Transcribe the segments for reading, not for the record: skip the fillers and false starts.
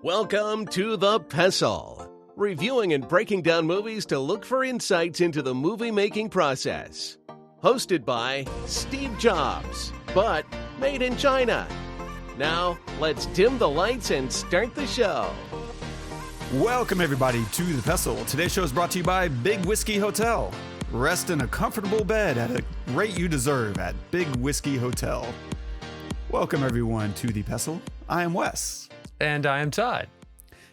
Welcome to the Pestle, reviewing and breaking down movies to look for insights into the movie-making process. Hosted by Steve Jobs, but made in China. Now, let's dim the lights and start the show. Welcome, everybody, to the Pestle. Today's show is brought to you by Big Whiskey Hotel. Rest in a comfortable bed at a rate you deserve at Big Whiskey Hotel. Welcome, everyone, to the Pestle. I am Wes. And I am Todd.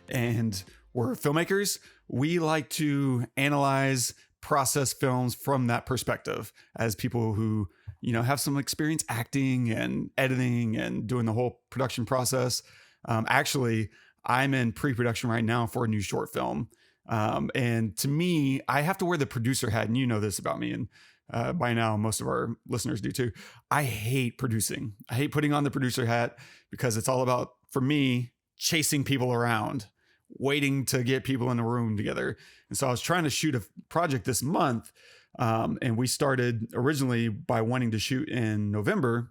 And we're filmmakers. We like to analyze, process films from that perspective as people who, have some experience acting and editing and doing the whole production process. Actually, I'm in pre-production right now for a new short film. And to me, I have to wear the producer hat, and you know this about me. And by now, most of our listeners do too. I hate producing. I hate putting on the producer hat because it's all about, for me, chasing people around, waiting to get people in the room together. And so I was trying to shoot a project this month. And we started originally by wanting to shoot in November,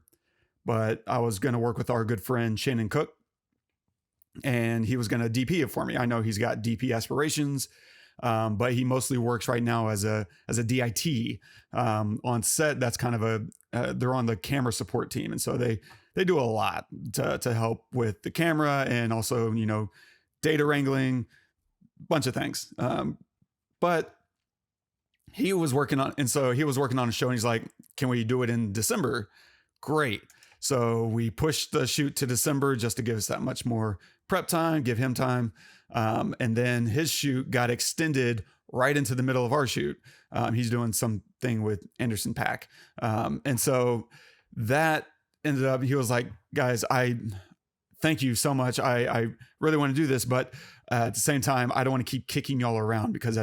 but I was going to work with our good friend Shannon Cook, and he was going to DP it for me. I know he's got DP aspirations, but he mostly works right now as a DIT on set. That's kind of they're on the camera support team. And so they do a lot to help with the camera and also, data wrangling, bunch of things. But he was working on a show, and he's like, can we do it in December? Great. So we pushed the shoot to December just to give us that much more prep time, give him time. And then his shoot got extended right into the middle of our shoot. He's doing something with Anderson Paak. And so that ended up, he was like, guys, I thank you so much. I really want to do this, but at the same time, I don't want to keep kicking y'all around because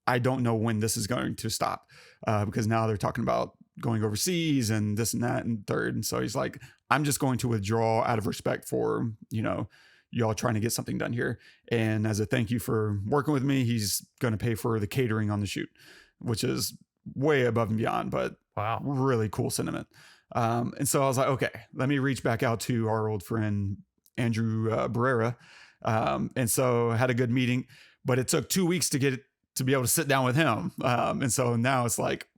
I don't know when this is going to stop, because now they're talking about going overseas and this and that and third. And so he's like, I'm just going to withdraw out of respect for, y'all trying to get something done here. And as a thank you for working with me, he's going to pay for the catering on the shoot, which is way above and beyond, but wow, really cool sentiment. And so I was like, okay, let me reach back out to our old friend, Andrew Barrera. And so I had a good meeting, but it took 2 weeks to be able to sit down with him. And so now it's like,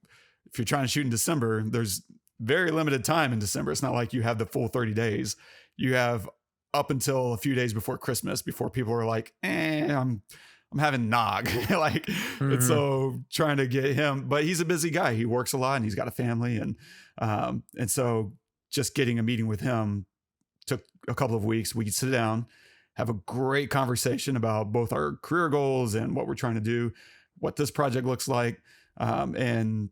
if you're trying to shoot in December, there's very limited time in December. It's not like you have the full 30 days. You have up until a few days before Christmas, before people are like, I'm having nog. And so trying to get him, but he's a busy guy. He works a lot and he's got a family. And so just getting a meeting with him took a couple of weeks. We could sit down, have a great conversation about both our career goals and what we're trying to do, what this project looks like. And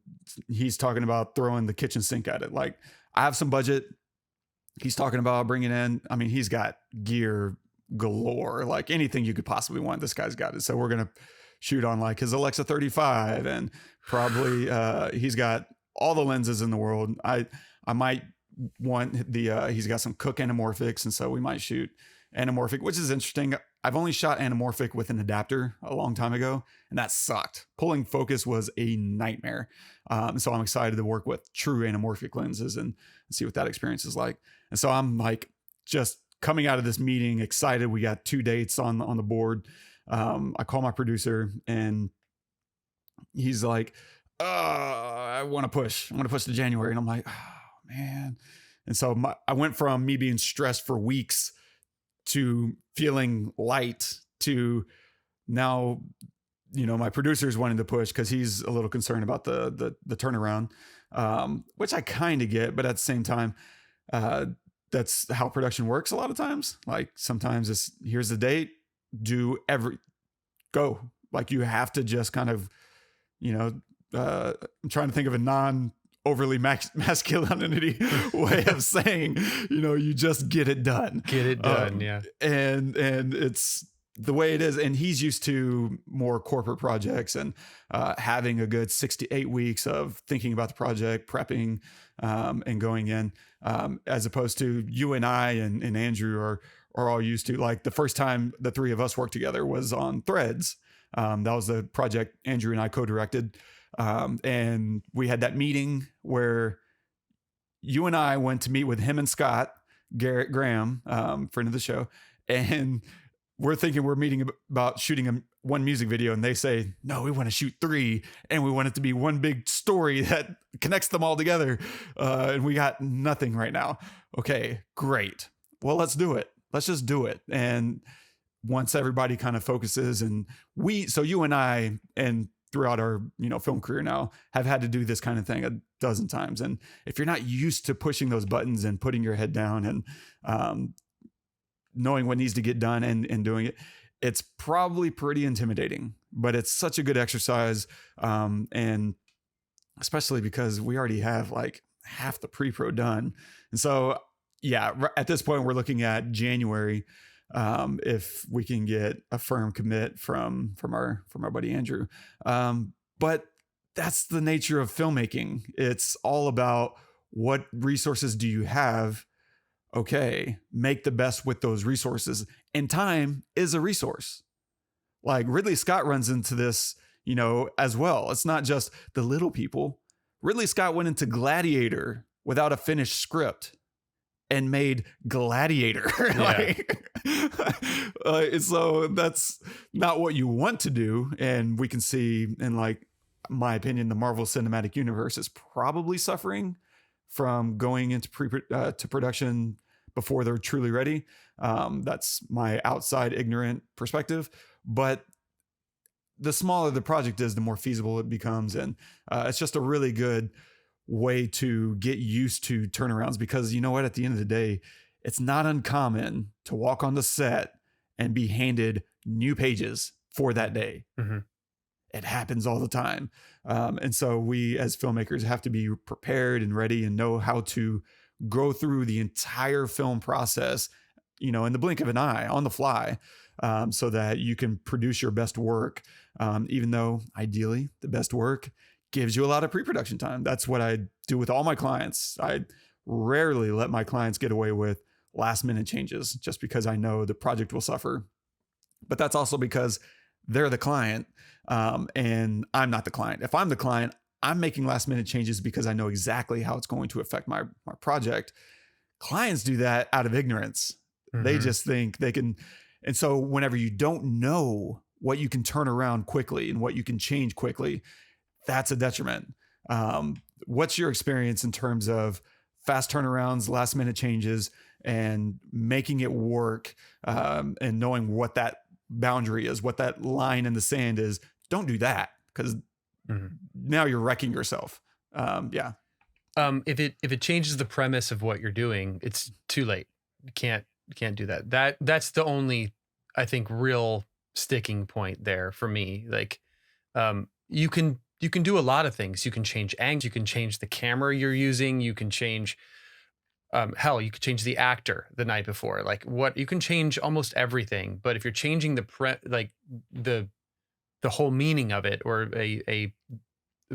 he's talking about throwing the kitchen sink at it. Like, I have some budget. He's talking about bringing in, he's got gear galore, like anything you could possibly want. This guy's got it. So we're going to shoot on like his Alexa 35, and probably, he's got all the lenses in the world. I might want he's got some Cook anamorphics. And so we might shoot anamorphic, which is interesting. I've only shot anamorphic with an adapter a long time ago, and that sucked. Pulling focus was a nightmare. So I'm excited to work with true anamorphic lenses and see what that experience is like. And so I'm like just coming out of this meeting excited. We got 2 dates on the board. I call my producer, and he's like, I want to push to January. And I'm like, oh man. And so I went from me being stressed for weeks to feeling light to now, my producer's wanting to push because he's a little concerned about the turnaround, which I kind of get, but at the same time, that's how production works a lot of times. Like, sometimes here's the date, go. Like, you have to just kind of, I'm trying to think of a non-overly masculinity way of saying, you just get it done. Get it done, yeah. And it's the way it is. And he's used to more corporate projects and having a good 6 to 8 weeks of thinking about the project, prepping, and going in, as opposed to you and I and Andrew are all used to. Like, the first time the three of us worked together was on Threads. That was the project Andrew and I co-directed. And we had that meeting where you and I went to meet with him and Scott, Garrett Graham, friend of the show. And we're thinking we're meeting about shooting one music video, and they say, no, we want to shoot 3, and we want it to be one big story that connects them all together. And we got nothing right now. Okay, great. Well, let's do it. Let's just do it. And once everybody kind of focuses, and so you and I, and throughout our, film career now, have had to do this kind of thing a dozen times. And if you're not used to pushing those buttons and putting your head down and knowing what needs to get done and doing it, it's probably pretty intimidating, but it's such a good exercise. And especially because we already have like half the pre-pro done. And so, yeah, at this point, we're looking at January, if we can get a firm commit from our buddy Andrew. But that's the nature of filmmaking. It's all about what resources do you have? Okay, make the best with those resources. And time is a resource. Like Ridley Scott runs into this, as well. It's not just the little people. Ridley Scott went into Gladiator without a finished script and made Gladiator. So that's not what you want to do. And we can see, in like my opinion, the Marvel Cinematic Universe is probably suffering from going into to production before they're truly ready. That's my outside ignorant perspective. But the smaller the project is, the more feasible it becomes. And it's just a really good way to get used to turnarounds, because you know what, at the end of the day, it's not uncommon to walk on the set and be handed new pages for that day. Mm-hmm. It happens all the time. And so we as filmmakers have to be prepared and ready and know how to go through the entire film process, in the blink of an eye, on the fly, so that you can produce your best work. Even though ideally the best work gives you a lot of pre-production time. That's what I do with all my clients. I rarely let my clients get away with last minute changes just because I know the project will suffer. But that's also because they're the client, and I'm not the client. If I'm the client, I'm making last minute changes because I know exactly how it's going to affect my project. Clients do that out of ignorance. Mm-hmm. They just think they can. And so whenever you don't know what you can turn around quickly and what you can change quickly, that's a detriment. What's your experience in terms of fast turnarounds, last minute changes, and making it work, and knowing what that boundary is, what that line in the sand is? Don't do that, because now you're wrecking yourself. If it changes the premise of what you're doing, it's too late. You can't do that. That's the only, I think, real sticking point there for me. Like, you can do a lot of things. You can change angles. You can change the camera you're using. You can change, you could change the actor the night before. Like, you can change almost everything. But if you're changing the whole meaning of it, or a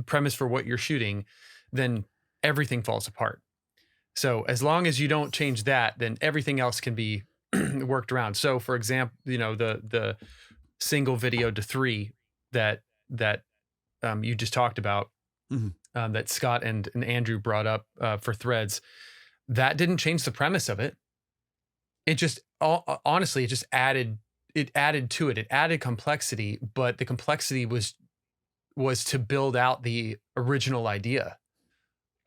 premise for what you're shooting, then everything falls apart. So as long as you don't change that, then everything else can be worked around. So for example, the single video to 3 that you just talked about, that Scott and Andrew brought up for Threads, that didn't change the premise of it. It just, honestly, it just added to it. It added complexity, but the complexity was to build out the original idea.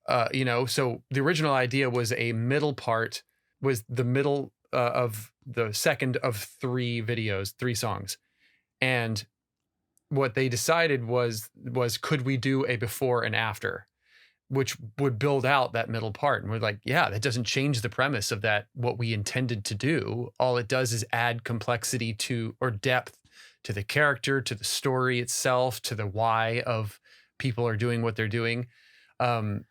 So the original idea was a middle part, was the middle of the second of 3 videos, 3 songs. And what they decided was could we do a before and after, which would build out that middle part? And we're like, yeah, that doesn't change the premise of that, what we intended to do. All it does is add complexity or depth to the character, to the story itself, to the why of people are doing what they're doing. And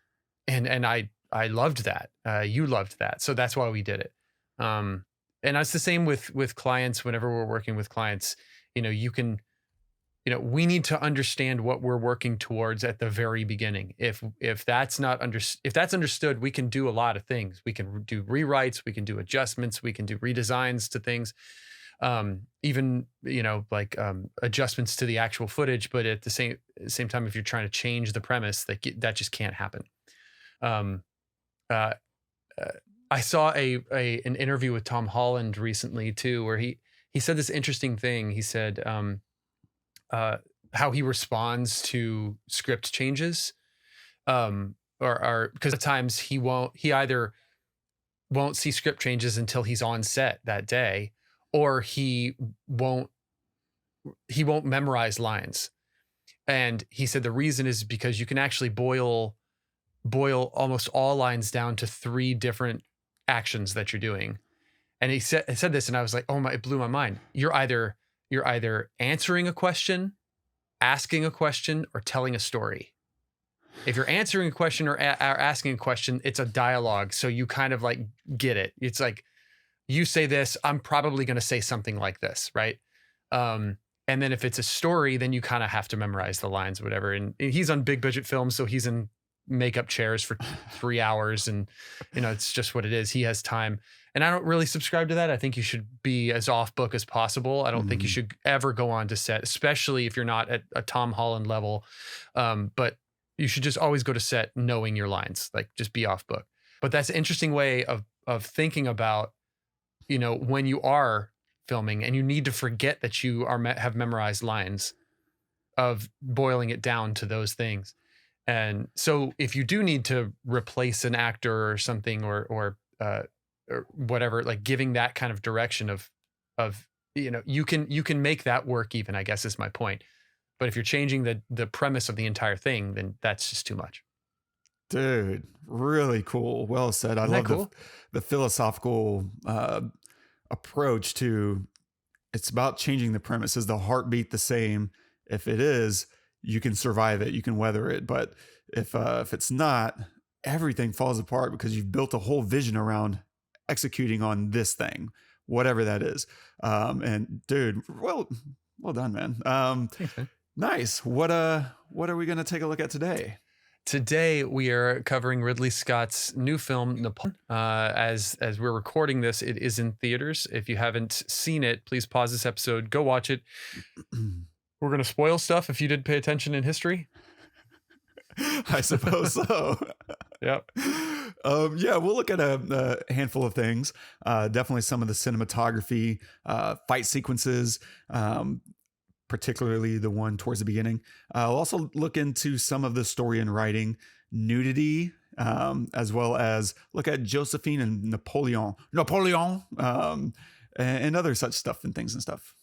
I loved that. You loved that. So that's why we did it. And it's the same with clients. Whenever we're working with clients, we need to understand what we're working towards at the very beginning. If that's understood, we can do a lot of things. We can do rewrites, we can do adjustments, we can do redesigns to things. Even adjustments to the actual footage, but at the same time, if you're trying to change the premise, that just can't happen. I saw an interview with Tom Holland recently too, where he he said this interesting thing. He said how he responds to script changes, or because at times he either won't see script changes until he's on set that day, or he won't memorize lines. And he said the reason is because you can actually boil almost all lines down to 3 different actions that you're doing. And he said this, and I was like, oh my, it blew my mind. You're either answering a question, asking a question, or telling a story. If you're answering a question or asking a question, it's a dialogue. So you kind of like get it. It's like, you say this, I'm probably going to say something like this. Right. And then if it's a story, then you kind of have to memorize the lines, or whatever. And he's on big budget films, so he's in makeup chairs for 3 hours, and it's just what it is. He has time, and I don't really subscribe to that. I think you should be as off book as possible. I don't think you should ever go on to set, especially if you're not at a Tom Holland level. But you should just always go to set knowing your lines, like just be off book. But that's an interesting way of thinking about, when you are filming and you need to forget that you have memorized lines, of boiling it down to those things. And so if you do need to replace an actor or something, or whatever, like giving that kind of direction of you can make that work even, I guess is my point. But if you're changing the premise of the entire thing, then that's just too much. Dude, really cool. Well said. I love cool? the philosophical approach to, it's about changing the premise. Is the heartbeat the same? If it is, you can survive it, you can weather it. But if it's not, everything falls apart, because you've built a whole vision around executing on this thing, whatever that is. And dude, well done, man. Thanks, man. Nice. What are we going to take a look at today? Today we are covering Ridley Scott's new film, Napoleon. As we're recording this, it is in theaters. If you haven't seen it, please pause this episode, go watch it. We're going to spoil stuff if you did pay attention in history. I suppose so. Yep. Yeah, we'll look at a handful of things. Definitely some of the cinematography, fight sequences, particularly the one towards the beginning. I'll also look into some of the story and writing, nudity, as well as look at Josephine and Napoleon, and other such stuff and things and stuff.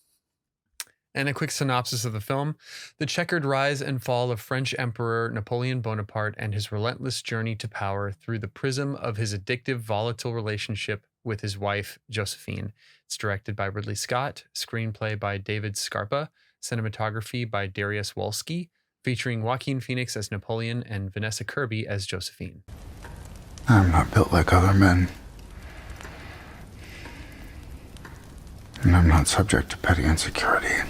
And a quick synopsis of the film: the checkered rise and fall of French Emperor Napoleon Bonaparte and his relentless journey to power through the prism of his addictive, volatile relationship with his wife, Josephine. It's directed by Ridley Scott, screenplay by David Scarpa, cinematography by Dariusz Wolski, featuring Joaquin Phoenix as Napoleon and Vanessa Kirby as Josephine. I'm not built like other men. And I'm not subject to petty insecurity.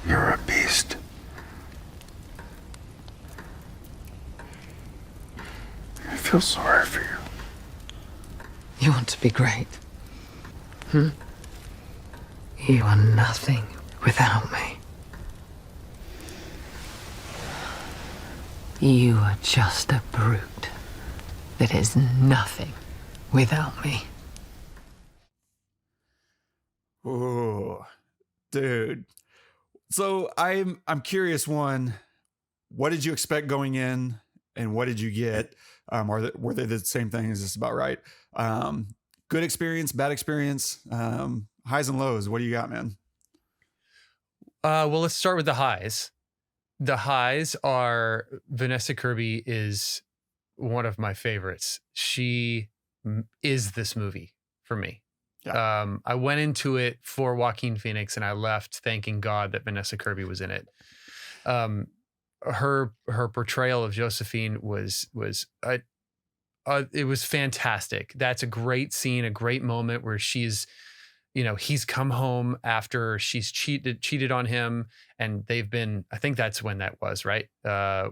You're a beast. I feel sorry for you. You want to be great? You are nothing without me. You are just a brute that is nothing without me. Oh, dude. So I'm curious, one, what did you expect going in and what did you get? Were they the same thing? Is this about right? Good experience, bad experience, highs and lows. What do you got, man? Well, let's start with the highs. The highs are Vanessa Kirby is one of my favorites. She is this movie for me. Yeah. I went into it for Joaquin Phoenix and I left thanking God that Vanessa Kirby was in it. Her portrayal of Josephine was it was fantastic. That's a great scene, a great moment where she's, he's come home after she's cheated on him, and they've been, I think that's when that was, right? They're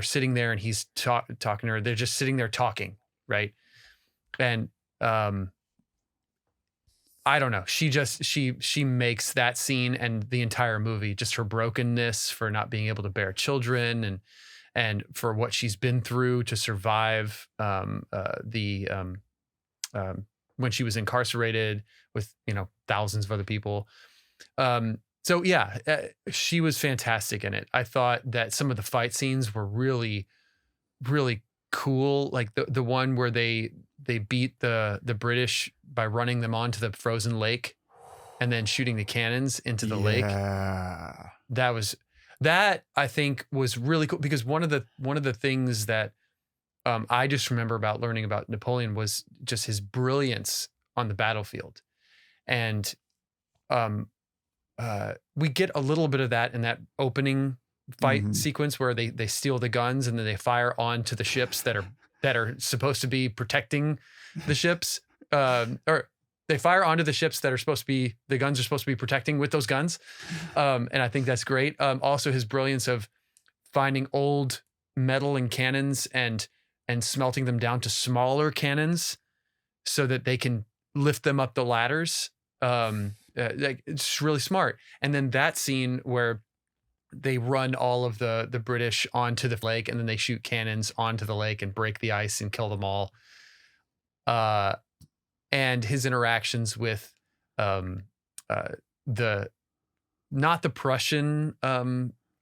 sitting there and he's talking to her. They're just sitting there talking, right? And I don't know. She makes that scene and the entire movie, just her brokenness for not being able to bear children, and for what she's been through to survive when she was incarcerated with, thousands of other people. So yeah, she was fantastic in it. I thought that some of the fight scenes were really, really cool. Like the one where they beat the British by running them onto the frozen lake and then shooting the cannons into the lake. That I think was really cool, because one of the things that I just remember about learning about Napoleon was just his brilliance on the battlefield. And we get a little bit of that in that opening fight sequence where they steal the guns and then they fire onto the ships that are supposed to be protecting the ships, or they fire onto the ships that are supposed to be, the guns are supposed to be protecting with those guns. And I think that's great. Also his brilliance of finding old metal and cannons and smelting them down to smaller cannons so that they can lift them up the ladders. It's really smart. And then that scene where they run all of the British onto the lake and then they shoot cannons onto the lake and break the ice and kill them all. And his interactions with not the Prussian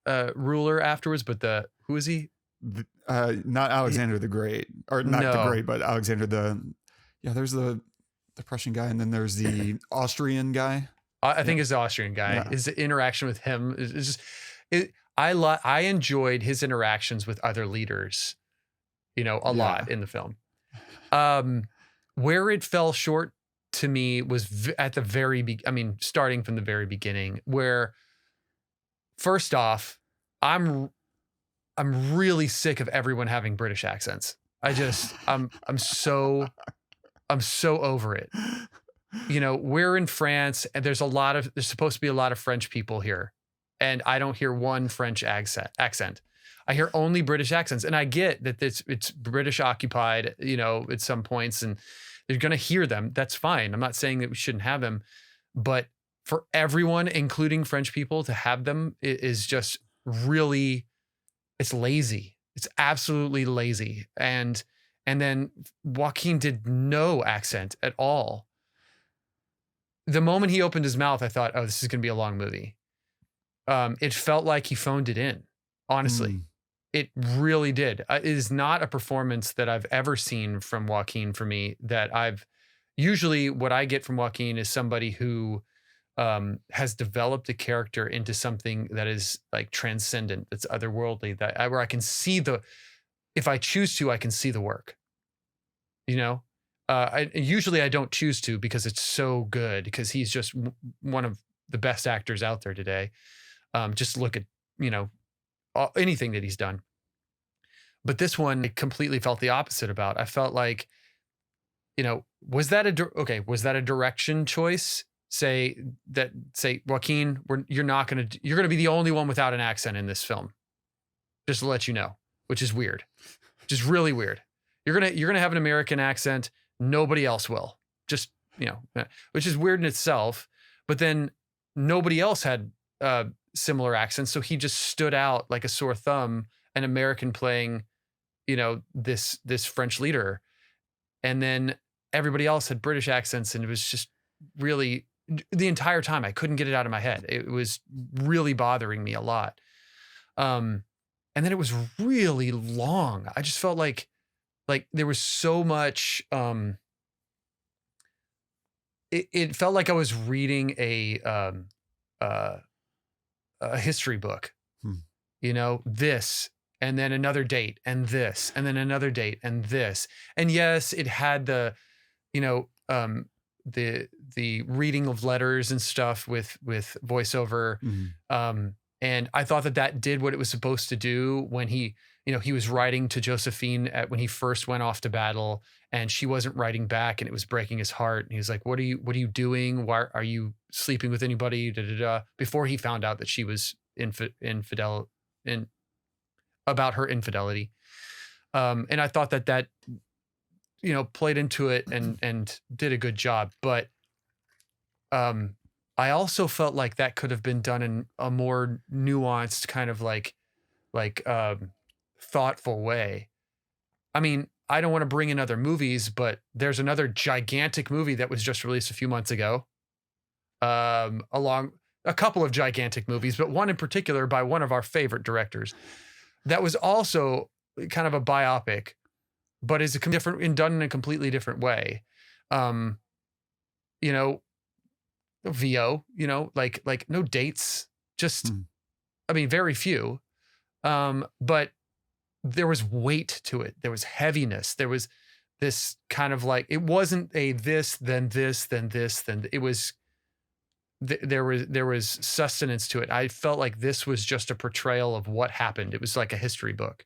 ruler afterwards, but who is he? Not Alexander the Great, or not the Great, but Alexander there's the Prussian guy, and then there's the Austrian guy. I think it's the Austrian guy. Yeah. His interaction with him is just, I enjoyed his interactions with other leaders, a lot in the film. Where it fell short to me was at the very starting from the very beginning, where first off, I'm really sick of everyone having British accents. I'm so over it. We're in France and there's supposed to be a lot of French people here. And I don't hear one French accent. I hear only British accents. And I get that it's British occupied, at some points, and you're going to hear them. That's fine. I'm not saying that we shouldn't have them, but for everyone, including French people, to have them is just really, it's lazy. It's absolutely lazy. And then Joaquin did no accent at all. The moment he opened his mouth, I thought, oh, this is going to be a long movie. It felt like he phoned it in, honestly. It really did. It is not a performance that I've ever seen from Joaquin for me, usually what I get from Joaquin is somebody who has developed a character into something that is like transcendent, that's otherworldly, where I can see if I choose to, I can see the work. Usually I don't choose to because it's so good, because he's just one of the best actors out there today. Just look at, anything that he's done. But this one, I completely felt the opposite about. I felt like, was that a direction choice? Say, Joaquin, you're going to be the only one without an accent in this film. Just to let you know, which is weird. Just really weird. You're going to have an American accent. Nobody else will. Just, which is weird in itself. But then nobody else had similar accents. So he just stood out like a sore thumb, an American playing, this French leader. And then everybody else had British accents. And it was just really, the entire time I couldn't get it out of my head. It was really bothering me a lot. And then it was really long. I just felt like there was so much, it felt like I was reading a history book, this, and then another date, and this, and then another date, and this. And yes, it had the reading of letters and stuff with voiceover. And I thought that did what it was supposed to do when he was writing to Josephine when he first went off to battle, and she wasn't writing back, and it was breaking his heart. And he was like, what are you doing? Why are you sleeping with anybody? Before he found out that she was about her infidelity. And I thought that played into it and did a good job. But I also felt like that could have been done in a more nuanced kind of like thoughtful way. I mean, I don't want to bring in other movies, but there's another gigantic movie that was just released a few months ago. Along a couple of gigantic movies, but one in particular by one of our favorite directors that was also kind of a biopic, but is different and done in a completely different way. You know, VO, you know, like no dates, just, I mean, very few. But there was weight to it. There was heaviness. There was this kind of like, it wasn't a this, then this, then this, then it was, there was sustenance to it. I felt like this was just a portrayal of what happened. It was like a history book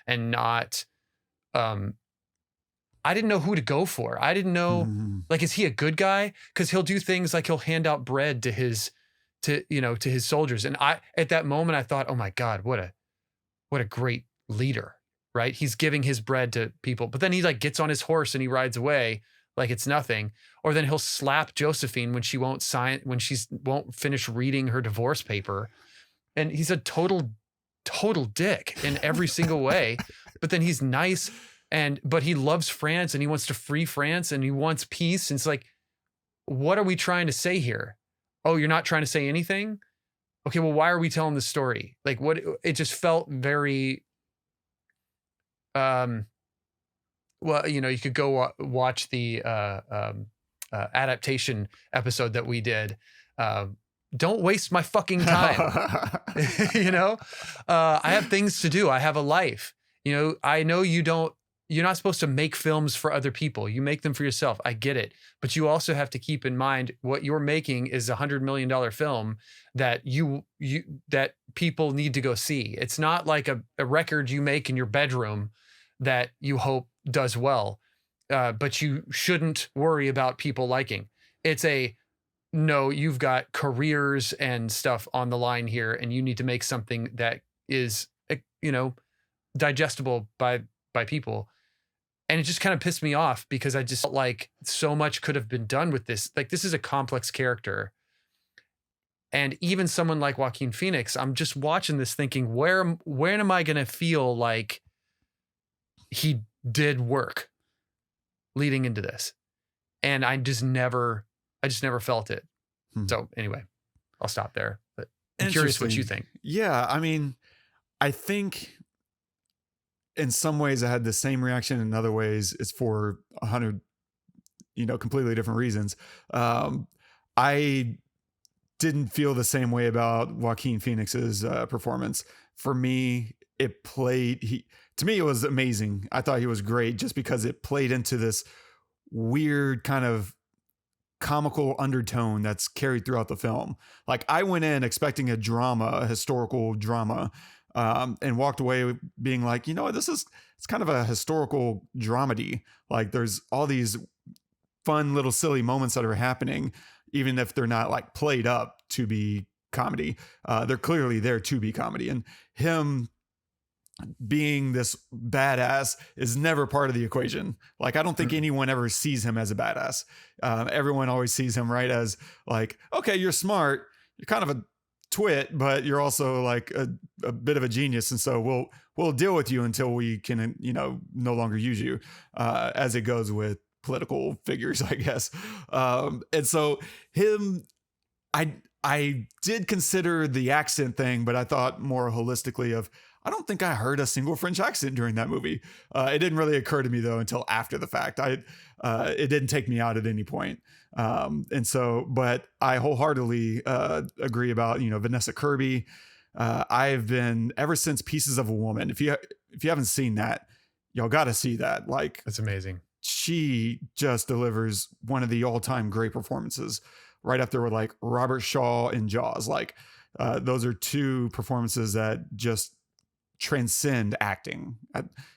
and not, I didn't know who to go for. I didn't know, like, is he a good guy? Cause he'll do things like he'll hand out bread to his soldiers. And at that moment I thought, oh my God, what a great leader, right? He's giving his bread to people, but then he like gets on his horse and he rides away like it's nothing. Or then he'll slap Josephine when she won't won't finish reading her divorce paper. And he's a total dick in every single way, but then he's nice but he loves France and he wants to free France and he wants peace. And it's like, what are we trying to say here? Oh, you're not trying to say anything? Okay, well, why are we telling this story? Like what, it just felt very, well, you know, you could go watch the adaptation episode that we did. Don't waste my fucking time. You know, I have things to do. I have a life. You know, I know you're not supposed to make films for other people. You make them for yourself. I get it. But you also have to keep in mind what you're making is $100 million film that that people need to go see. It's not like a record you make in your bedroom that you hope does well. But you shouldn't worry about people liking. It's no, you've got careers and stuff on the line here, and you need to make something that is, you know, digestible by people. And it just kind of pissed me off because I just felt like so much could have been done with this. Like, this is a complex character. And even someone like Joaquin Phoenix, I'm just watching this thinking, when am I going to feel like he did work leading into this? And I just never felt it. So anyway, I'll stop there. But I'm curious what you think. Yeah, I mean, I think in some ways I had the same reaction. In other ways, it's for 100, completely different reasons. I didn't feel the same way about Joaquin Phoenix's performance. For me, to me, it was amazing. I thought he was great just because it played into this weird kind of comical undertone that's carried throughout the film. Like, I went in expecting a historical drama, and walked away being like, it's kind of a historical dramedy. Like, there's all these fun little silly moments that are happening, even if they're not like played up to be comedy. They're clearly there to be comedy, and him being this badass is never part of the equation. Like, I don't think anyone ever sees him as a badass. Everyone always sees him as like, okay, you're smart, you're kind of a twit, but you're also like a bit of a genius, and so we'll deal with you until we can no longer use you, as it goes with political figures, I guess. And so him, I did consider the accent thing, but I thought more holistically of, I don't think I heard a single French accent during that movie. It didn't really occur to me though until after the fact. It didn't take me out at any point. But I wholeheartely agree about Vanessa Kirby. I've been, ever since Pieces of a Woman. If you haven't seen that, y'all got to see that. Like, that's amazing. She just delivers one of the all-time great performances, right up there with like Robert Shaw in Jaws. Like, those are two performances that just transcend acting.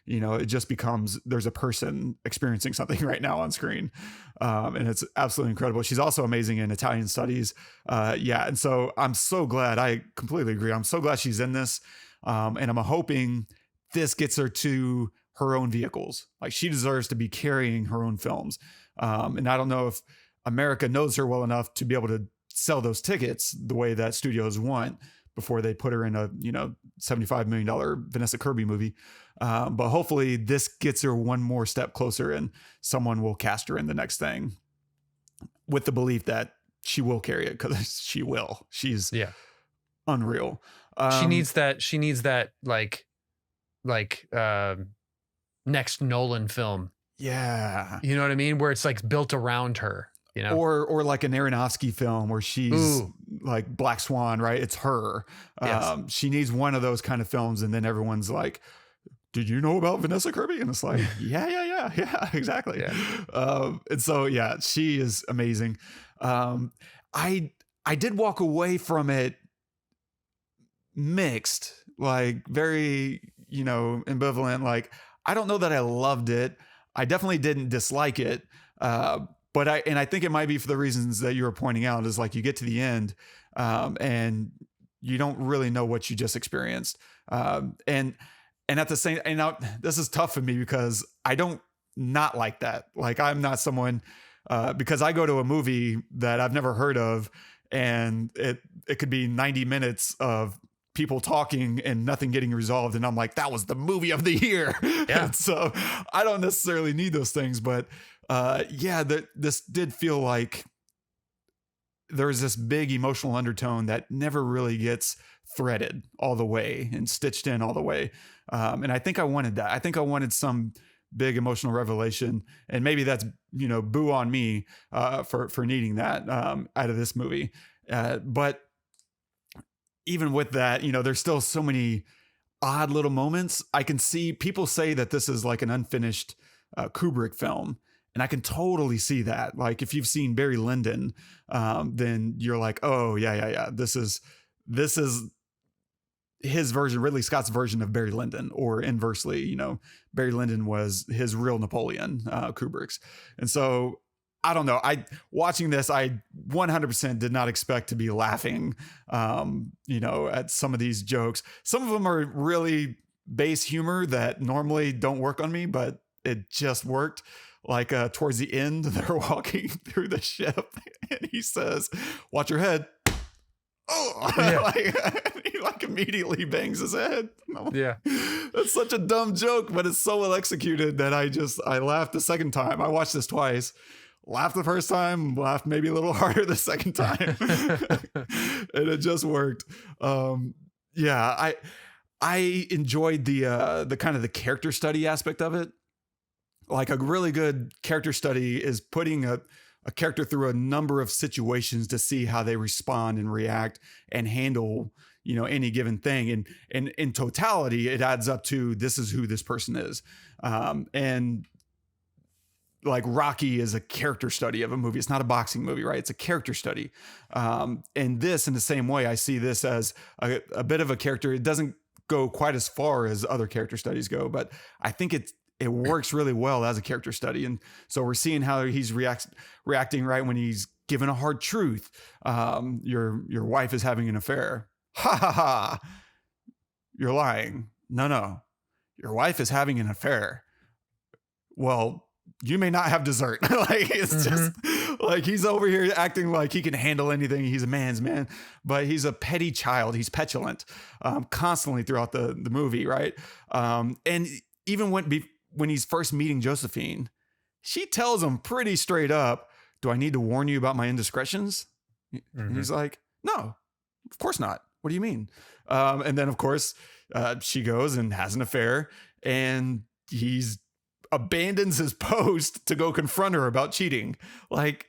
It just becomes, there's a person experiencing something right now on screen, and it's absolutely incredible. She's also amazing in Italian Studies. And so I'm so glad. I completely agree. I'm so glad she's in this, and I'm hoping this gets her to her own vehicles. Like, she deserves to be carrying her own films, and I don't know if America knows her well enough to be able to sell those tickets the way that studios want before they put her in a, $75 million Vanessa Kirby movie. But hopefully this gets her one more step closer and someone will cast her in the next thing with the belief that she will carry it, because she will. She's unreal. She needs that next Nolan film. Yeah. You know what I mean? Where it's like built around her, or like an Aronofsky film where she's like Black Swan, right? It's her. Yes. She needs one of those kind of films. And then everyone's like, did you know about Vanessa Kirby? And it's like, yeah, exactly. Yeah. And so, she is amazing. I did walk away from it mixed, like very, ambivalent. Like, I don't know that I loved it. I definitely didn't dislike it. But I think it might be for the reasons that you were pointing out, is like you get to the end, and you don't really know what you just experienced. And at the same, and now this is tough for me because I don't not like that. Like, I'm not someone, because I go to a movie that I've never heard of, and it could be 90 minutes of people talking and nothing getting resolved. And I'm like, that was the movie of the year. Yeah. So I don't necessarily need those things, but this did feel like there's this big emotional undertone that never really gets threaded all the way and stitched in all the way. And I think I wanted that. I think I wanted some big emotional revelation, and maybe that's, boo on me for needing that out of this movie. But even with that, there's still so many odd little moments. I can see people say that this is like an unfinished Kubrick film. And I can totally see that. Like, if you've seen Barry Lyndon, then you're like, oh yeah. This is his version, Ridley Scott's version of Barry Lyndon, or inversely, Barry Lyndon was his real Napoleon, Kubrick's. And so I don't know. Watching this, I 100% did not expect to be laughing, at some of these jokes. Some of them are really base humor that normally don't work on me, but it just worked. Like towards the end, they're walking through the ship, and he says, "Watch your head." Oh, he like immediately bangs his head. Yeah, that's such a dumb joke, but it's so well executed that I laughed the second time. I watched this twice. Laughed the first time, laughed maybe a little harder the second time, and it just worked. I enjoyed the kind of the character study aspect of it. Like, a really good character study is putting a character through a number of situations to see how they respond and react and handle, any given thing. And in totality, it adds up to, this is who this person is. And like Rocky is a character study of a movie. It's not a boxing movie, right? It's a character study. And this, in the same way, I see this as a bit of a character. It doesn't go quite as far as other character studies go, but I think it works really well as a character study. And so we're seeing how he's reacting right when he's given a hard truth. Your wife is having an affair. Ha ha ha. You're lying. No. Your wife is having an affair. Well, you may not have dessert. Like, it's just like, he's over here acting like he can handle anything. He's a man's man, but he's a petty child. He's petulant, constantly throughout the movie. Right. And even when he's first meeting Josephine, she tells him pretty straight up, do I need to warn you about my indiscretions? And he's like, no, of course not. What do you mean? And then, of course, she goes and has an affair, and he's abandons his post to go confront her about cheating. Like,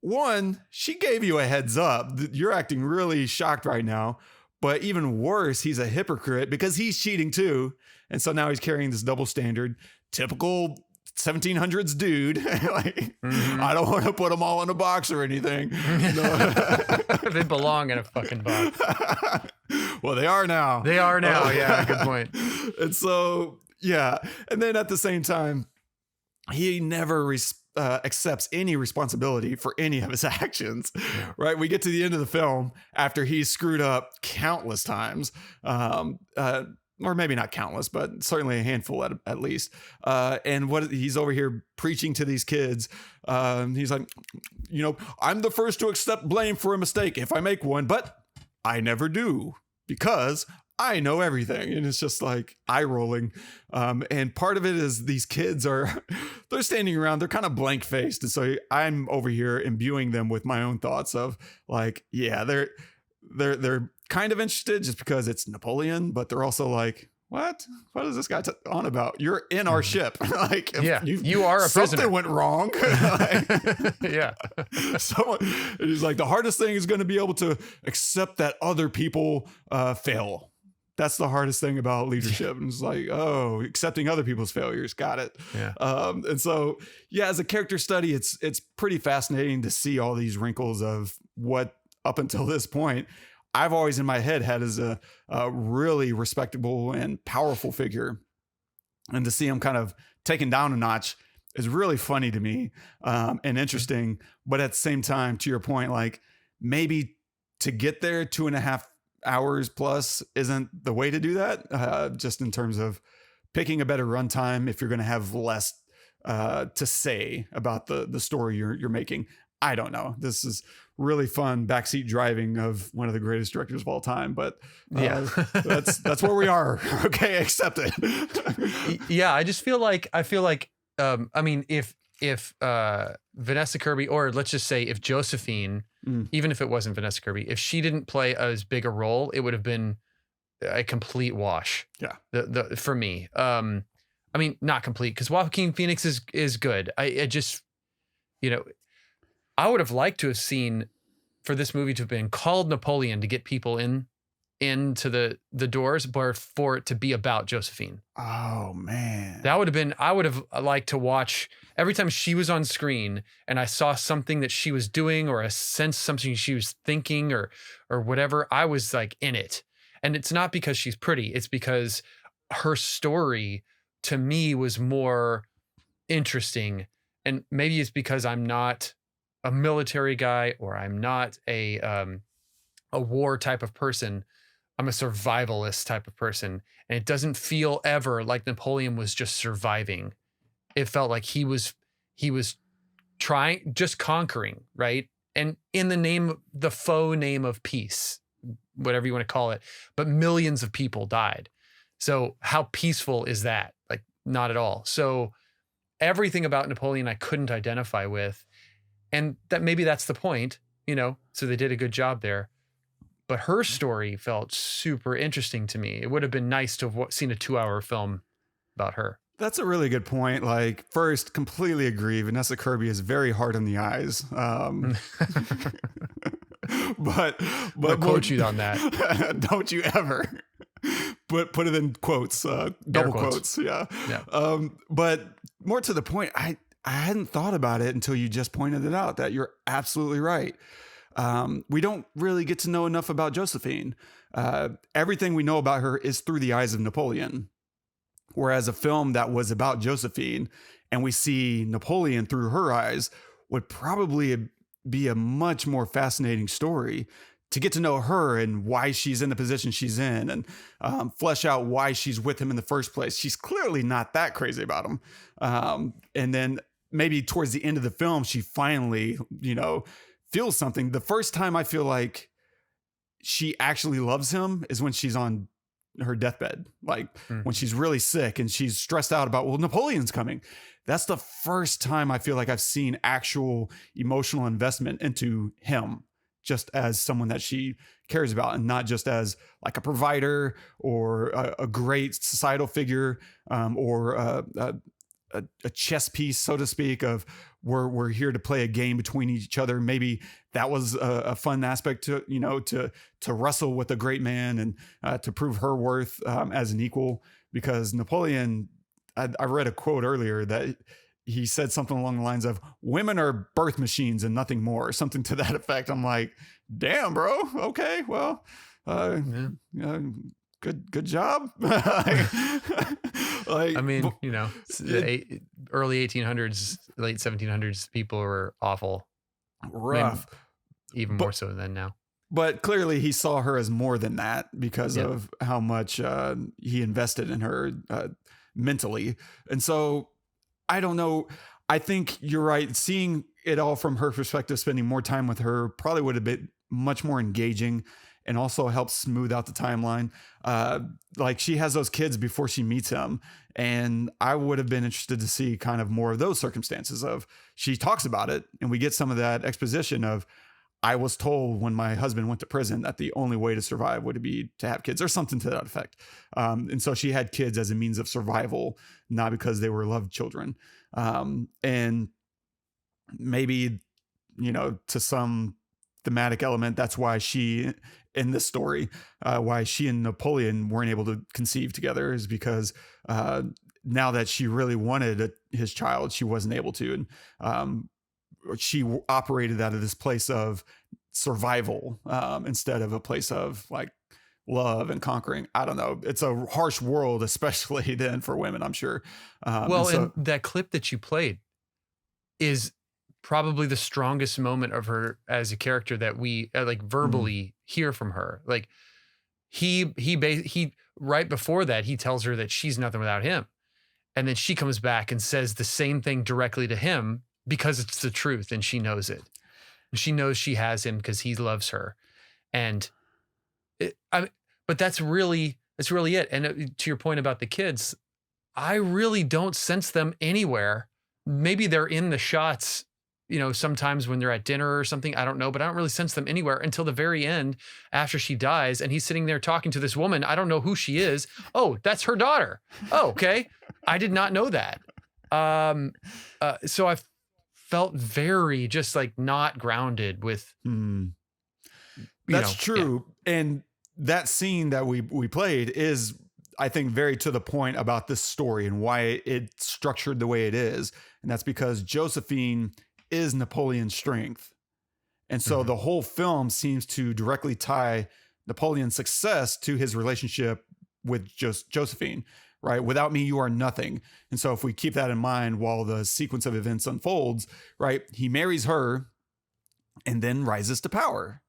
one, she gave you a heads up. You're acting really shocked right now. But even worse, he's a hypocrite because he's cheating too. And so now he's carrying this double standard, typical 1700s dude. Like, I don't want to put them all in a box or anything. No. They belong in a fucking box. Well, they are now. They are now. Yeah, good point. And so, yeah. And then at the same time, he never accepts any responsibility for any of his actions, right? We get to the end of the film after he's screwed up countless times, or maybe not countless, but certainly a handful at least. And what he's over here preaching to these kids, he's like, I'm the first to accept blame for a mistake if I make one, but I never do. because I know everything. And it's just like eye rolling. And part of it is these kids they're standing around, they're kind of blank faced. And so I'm over here imbuing them with my own thoughts of like, yeah, they're kind of interested just because it's Napoleon, but they're also like, what is this guy on about? You're in our ship. Like, you are a prisoner. Something went wrong. Like, yeah. And he's like, the hardest thing is going to be able to accept that other people fail. That's the hardest thing about leadership. And it's like, oh, accepting other people's failures. Got it. Yeah. And so, yeah, as a character study, it's pretty fascinating to see all these wrinkles of what up until this point I've always in my head had as a really respectable and powerful figure. And to see him kind of taken down a notch is really funny to me and interesting. But at the same time, to your point, like maybe to get there 2.5 hours plus isn't the way to do that. Just in terms of picking a better runtime if you're going to have less to say about the story you're making. I don't know. This is really fun backseat driving of one of the greatest directors of all time, but that's where we are. Okay, accept it. Yeah, I feel like I mean, if Vanessa Kirby, or let's just say if Josephine, even if it wasn't Vanessa Kirby, if she didn't play as big a role, it would have been a complete wash. Yeah. For me. I mean, not complete, because Joaquin Phoenix is good. I just, I would have liked to have seen for this movie to have been called Napoleon to get people into the doors, but for it to be about Josephine. Oh man. That would have been, I would have liked to watch every time she was on screen and I saw something that she was doing or I sensed something she was thinking or whatever, I was like in it. And it's not because she's pretty, it's because her story to me was more interesting. And maybe it's because I'm not a military guy or I'm not a war type of person. I'm a survivalist type of person. And it doesn't feel ever like Napoleon was just surviving. It felt like he was trying, just conquering, right? And in the faux name of peace, whatever you want to call it, but millions of people died. So how peaceful is that? Like, not at all. So everything about Napoleon I couldn't identify with. And that maybe that's the point, so they did a good job there. But her story felt super interesting to me. It would have been nice to have seen a 2-hour film about her. That's a really good point. Like, first, completely agree. Vanessa Kirby is very hard on the eyes. But I'll quote you on that. Don't you ever. But put it in quotes, double quotes. Yeah. But more to the point, I hadn't thought about it until you just pointed it out, that you're absolutely right. We don't really get to know enough about Josephine. Everything we know about her is through the eyes of Napoleon. Whereas a film that was about Josephine and we see Napoleon through her eyes would probably be a much more fascinating story to get to know her and why she's in the position she's in and flesh out why she's with him in the first place. She's clearly not that crazy about him. And then maybe towards the end of the film, she finally, feels something. The first time I feel like she actually loves him is when she's on her deathbed, like when she's really sick and she's stressed out about, well, Napoleon's coming. That's the first time I feel like I've seen actual emotional investment into him, just as someone that she cares about and not just as like a provider or a great societal figure or a chess piece, so to speak, of we're here to play a game between each other. Maybe that was a fun aspect to, to wrestle with a great man and to prove her worth as an equal, because Napoleon, I read a quote earlier that he said something along the lines of women are birth machines and nothing more, or something to that effect. I'm like, damn, bro. Okay. Well, good job. Like, I mean, early 1800s, late 1700s, people were awful. Rough. Maybe even more so than now. But clearly he saw her as more than that because of how much he invested in her mentally. And so I don't know. I think you're right. Seeing it all from her perspective, spending more time with her probably would have been much more engaging and also helps smooth out the timeline. Like she has those kids before she meets him. And I would have been interested to see kind of more of those circumstances of she talks about it and we get some of that exposition of, I was told when my husband went to prison that the only way to survive would be to have kids or something to that effect. And so she had kids as a means of survival, not because they were loved children. And maybe, you know, to some thematic element, that's why she, in this story, why she and Napoleon weren't able to conceive together is because now that she really wanted his child, she wasn't able to. And she operated out of this place of survival instead of a place of like love and conquering. I don't know. It's a harsh world, especially then for women, I'm sure. And that clip that you played is probably the strongest moment of her as a character that we like verbally hear from her. Like he right before that, he tells her that she's nothing without him. And then she comes back and says the same thing directly to him because it's the truth and she knows it. She knows she has him because he loves her. And but that's really it. And to your point about the kids, I really don't sense them anywhere. Maybe they're in the shots, you know, sometimes when they're at dinner or something, I don't know, but I don't really sense them anywhere until the very end after she dies and he's sitting there talking to this woman. I don't know who she is. Oh, that's her daughter. Oh, okay. I did not know that. So I felt very just like not grounded with. That's true. Yeah. And that scene that we played is, I think, very to the point about this story and why it's structured the way it is. And that's because Josephine is Napoleon's strength. And so the whole film seems to directly tie Napoleon's success to his relationship with Josephine, right? Without me, you are nothing. And so if we keep that in mind while the sequence of events unfolds, right? He marries her and then rises to power,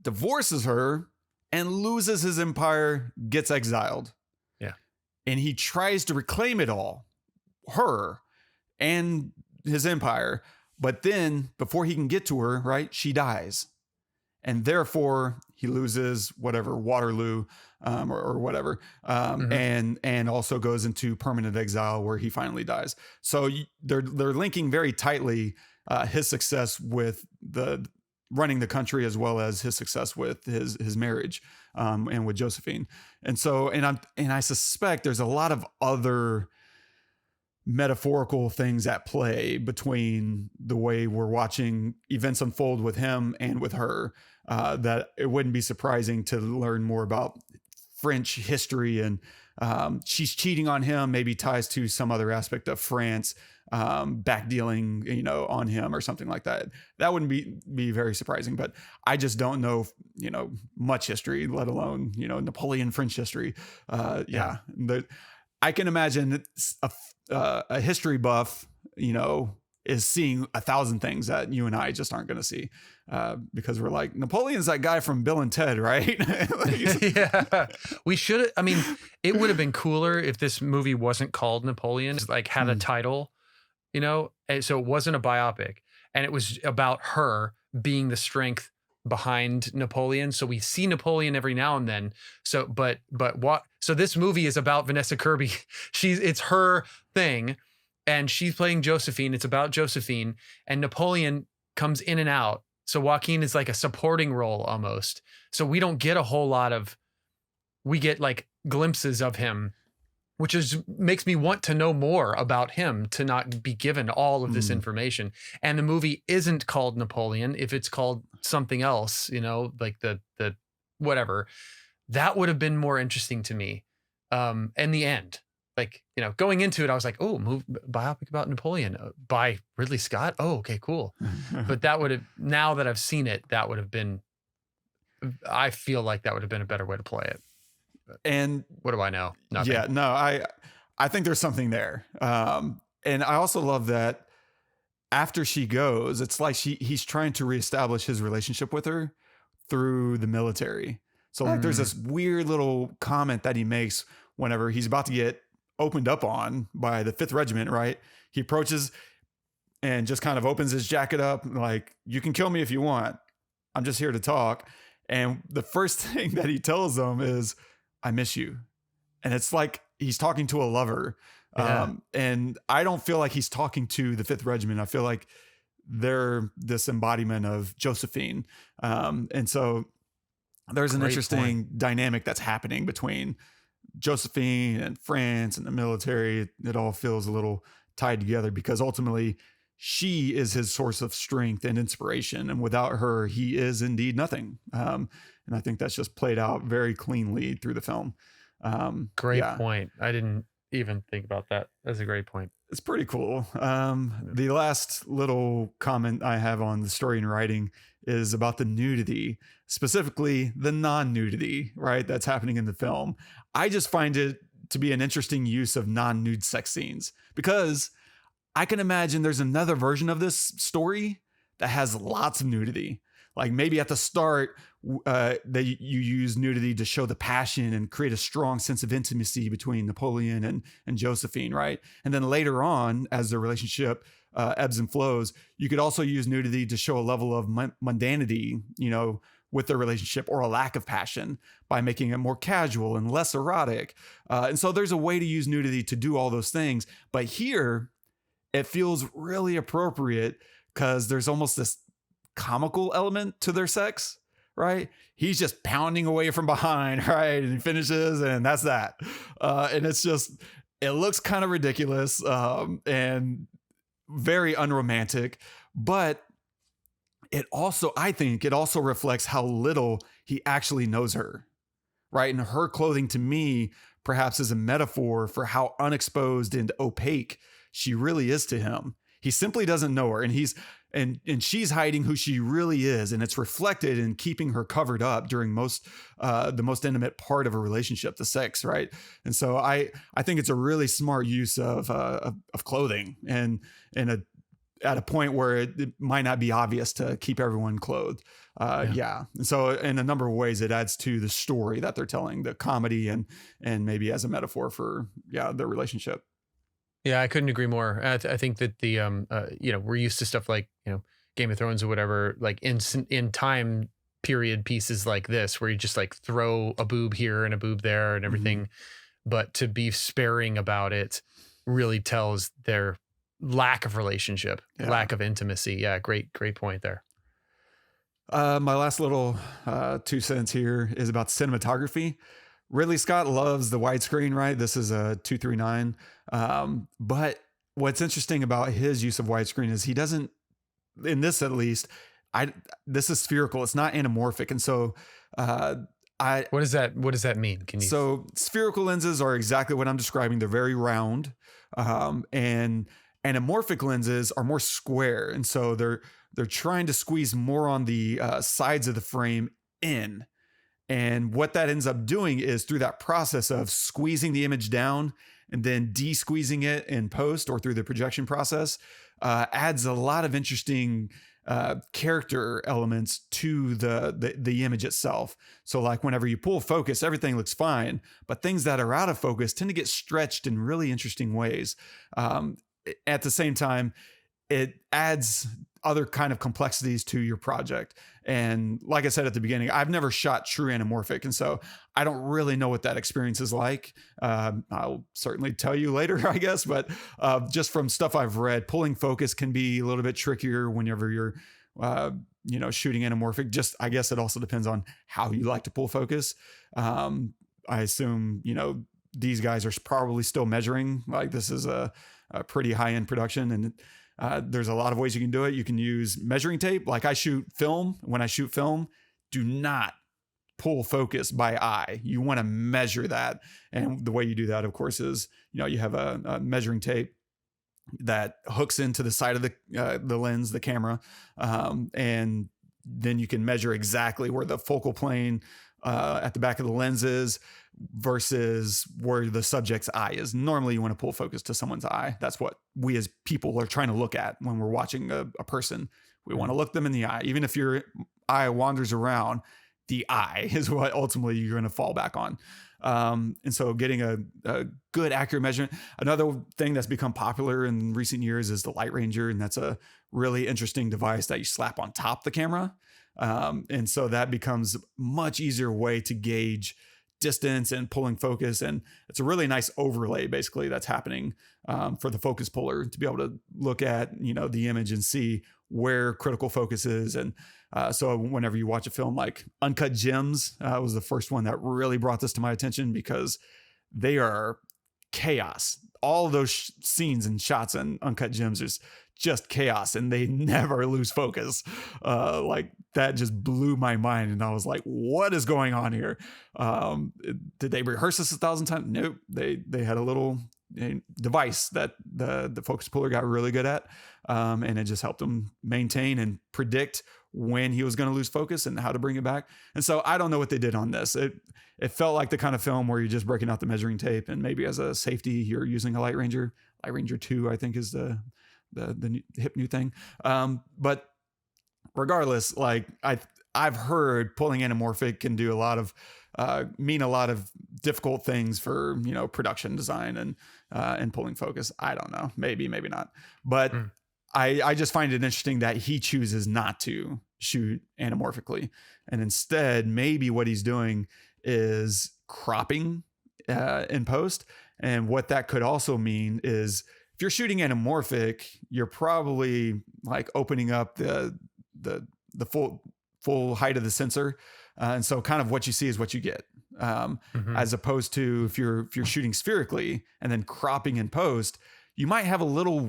divorces her and loses his empire, gets exiled. Yeah. And he tries to reclaim it all, her and his empire. But then before he can get to her, right, she dies. And therefore he loses whatever, Waterloo or whatever, and also goes into permanent exile where he finally dies. So they're linking very tightly his success with the running the country as well as his success with his marriage and with Josephine. And so and I suspect there's a lot of other metaphorical things at play between the way we're watching events unfold with him and with her, that it wouldn't be surprising to learn more about French history, and she's cheating on him, maybe ties to some other aspect of France, backdealing, you know, on him or something like that. That wouldn't be very surprising, but I just don't know, you know, much history, let alone, you know, Napoleon French history. I can imagine a history buff, you know, is seeing 1,000 things that you and I just aren't going to see because we're like, Napoleon's that guy from Bill and Ted, right? Yeah, we should. I mean, it would have been cooler if this movie wasn't called Napoleon, like had a title, you know, and so it wasn't a biopic and it was about her being the strength behind Napoleon. So we see Napoleon every now and then. So, but what? So this movie is about Vanessa Kirby. It's her thing, and she's playing Josephine. It's about Josephine, and Napoleon comes in and out. So Joaquin is like a supporting role almost. So we don't get a whole lot of. We get like glimpses of him, which makes me want to know more about him to not be given all of this information. And the movie isn't called Napoleon. If it's called something else, you know, like the whatever, that would have been more interesting to me. In the end, like, you know, going into it, I was like, oh, biopic about Napoleon by Ridley Scott. Oh, okay, cool. But that would have, now that I've seen it, that would have been, I feel like that would have been a better way to play it. And what do I know? Nothing. Yeah, no, I think there's something there. And I also love that after she goes, it's like he's trying to reestablish his relationship with her through the military. So like there's this weird little comment that he makes whenever he's about to get opened up on by the 5th Regiment, right? He approaches and just kind of opens his jacket up like, you can kill me if you want. I'm just here to talk. And the first thing that he tells them is, I miss you. And it's like he's talking to a lover. Yeah. And I don't feel like he's talking to the Fifth Regiment. I feel like they're this embodiment of Josephine. And so there's an interesting dynamic that's happening between Josephine and France and the military. It all feels a little tied together because ultimately she is his source of strength and inspiration. And without her, he is indeed nothing. And I think that's just played out very cleanly through the film. Great point. I didn't even think about that. That's a great point. It's pretty cool. The last little comment I have on the story and writing is about the nudity, specifically the non-nudity, right? That's happening in the film. I just find it to be an interesting use of non-nude sex scenes because I can imagine there's another version of this story that has lots of nudity. Like maybe at the start, that you use nudity to show the passion and create a strong sense of intimacy between Napoleon and Josephine, right? And then later on, as the relationship ebbs and flows, you could also use nudity to show a level of mundanity, with their relationship or a lack of passion by making it more casual and less erotic. And so there's a way to use nudity to do all those things. But here, it feels really appropriate because there's almost this comical element to their sex, right? He's just pounding away from behind, right? And he finishes and that's that. And it looks kind of ridiculous and very unromantic, but I think it also reflects how little he actually knows her, right? And her clothing to me perhaps is a metaphor for how unexposed and opaque she really is to him. He simply doesn't know her, and she's hiding who she really is, and it's reflected in keeping her covered up during the most intimate part of a relationship, the sex, right? And so I think it's a really smart use of clothing, and at a point where it might not be obvious to keep everyone clothed. And so in a number of ways, it adds to the story that they're telling, the comedy and maybe as a metaphor for their relationship. Yeah, I couldn't agree more. I think that the we're used to stuff like Game of Thrones or whatever, like in time period pieces like this, where you just like throw a boob here and a boob there and everything, but to be sparing about it really tells their lack of relationship, lack of intimacy. Yeah, great point there. My last little 2 cents here is about cinematography. Ridley Scott loves the widescreen, right? This is a 239. But what's interesting about his use of widescreen is he doesn't, in this at least, this is spherical. It's not anamorphic. And so what does that mean? So spherical lenses are exactly what I'm describing. They're very round. And anamorphic lenses are more square. And so they're trying to squeeze more on the sides of the frame in. And what that ends up doing is through that process of squeezing the image down and then de-squeezing it in post or through the projection process, adds a lot of interesting character elements to the image itself. So like whenever you pull focus, everything looks fine, but things that are out of focus tend to get stretched in really interesting ways. At the same time, it adds other kind of complexities to your project. And like I said at the beginning, I've never shot true anamorphic. And so I don't really know what that experience is like. I'll certainly tell you later, I guess. But just from stuff I've read, pulling focus can be a little bit trickier whenever you're, shooting anamorphic. Just, I guess it also depends on how you like to pull focus. I assume, these guys are probably still measuring. Like this is a pretty high-end production, and there's a lot of ways you can do it. You can use measuring tape. Like I shoot film. When I shoot film, do not pull focus by eye. You want to measure that. And the way you do that, of course, is, you have a measuring tape that hooks into the side of the lens, the camera. And then you can measure exactly where the focal plane at the back of the lens is versus where the subject's eye is. Normally you want to pull focus to someone's eye. That's what we as people are trying to look at when we're watching a person. We want to look them in the eye. Even if your eye wanders around, the eye is what ultimately you're going to fall back on. And so getting a good accurate measurement. Another thing that's become popular in recent years is the Light Ranger. And that's a really interesting device that you slap on top the camera. And so that becomes a much easier way to gauge distance and pulling focus. And it's a really nice overlay basically that's happening for the focus puller to be able to look at, the image and see where critical focus is. And so whenever you watch a film like Uncut Gems, was the first one that really brought this to my attention because they are chaos. All of those scenes and shots in Uncut Gems is just chaos, and they never lose focus. Like that just blew my mind, and I was like, "What is going on here?" Did they rehearse this 1,000 times? Nope. They had a little device that the focus puller got really good at, and it just helped them maintain and predict when he was going to lose focus and how to bring it back. And so I don't know what they did on this. It felt like the kind of film where you're just breaking out the measuring tape, and maybe as a safety you're using a Light Ranger. Light Ranger 2, I think, is the hip new thing. But regardless, like I've heard pulling anamorphic can do mean a lot of difficult things for, production design and pulling focus. I don't know, maybe not, but I just find it interesting that he chooses not to shoot anamorphically, and instead maybe what he's doing is cropping in post. And what that could also mean is if you're shooting anamorphic, you're probably like opening up the full height of the sensor. And so kind of what you see is what you get. As opposed to if you're shooting spherically and then cropping in post, you might have a little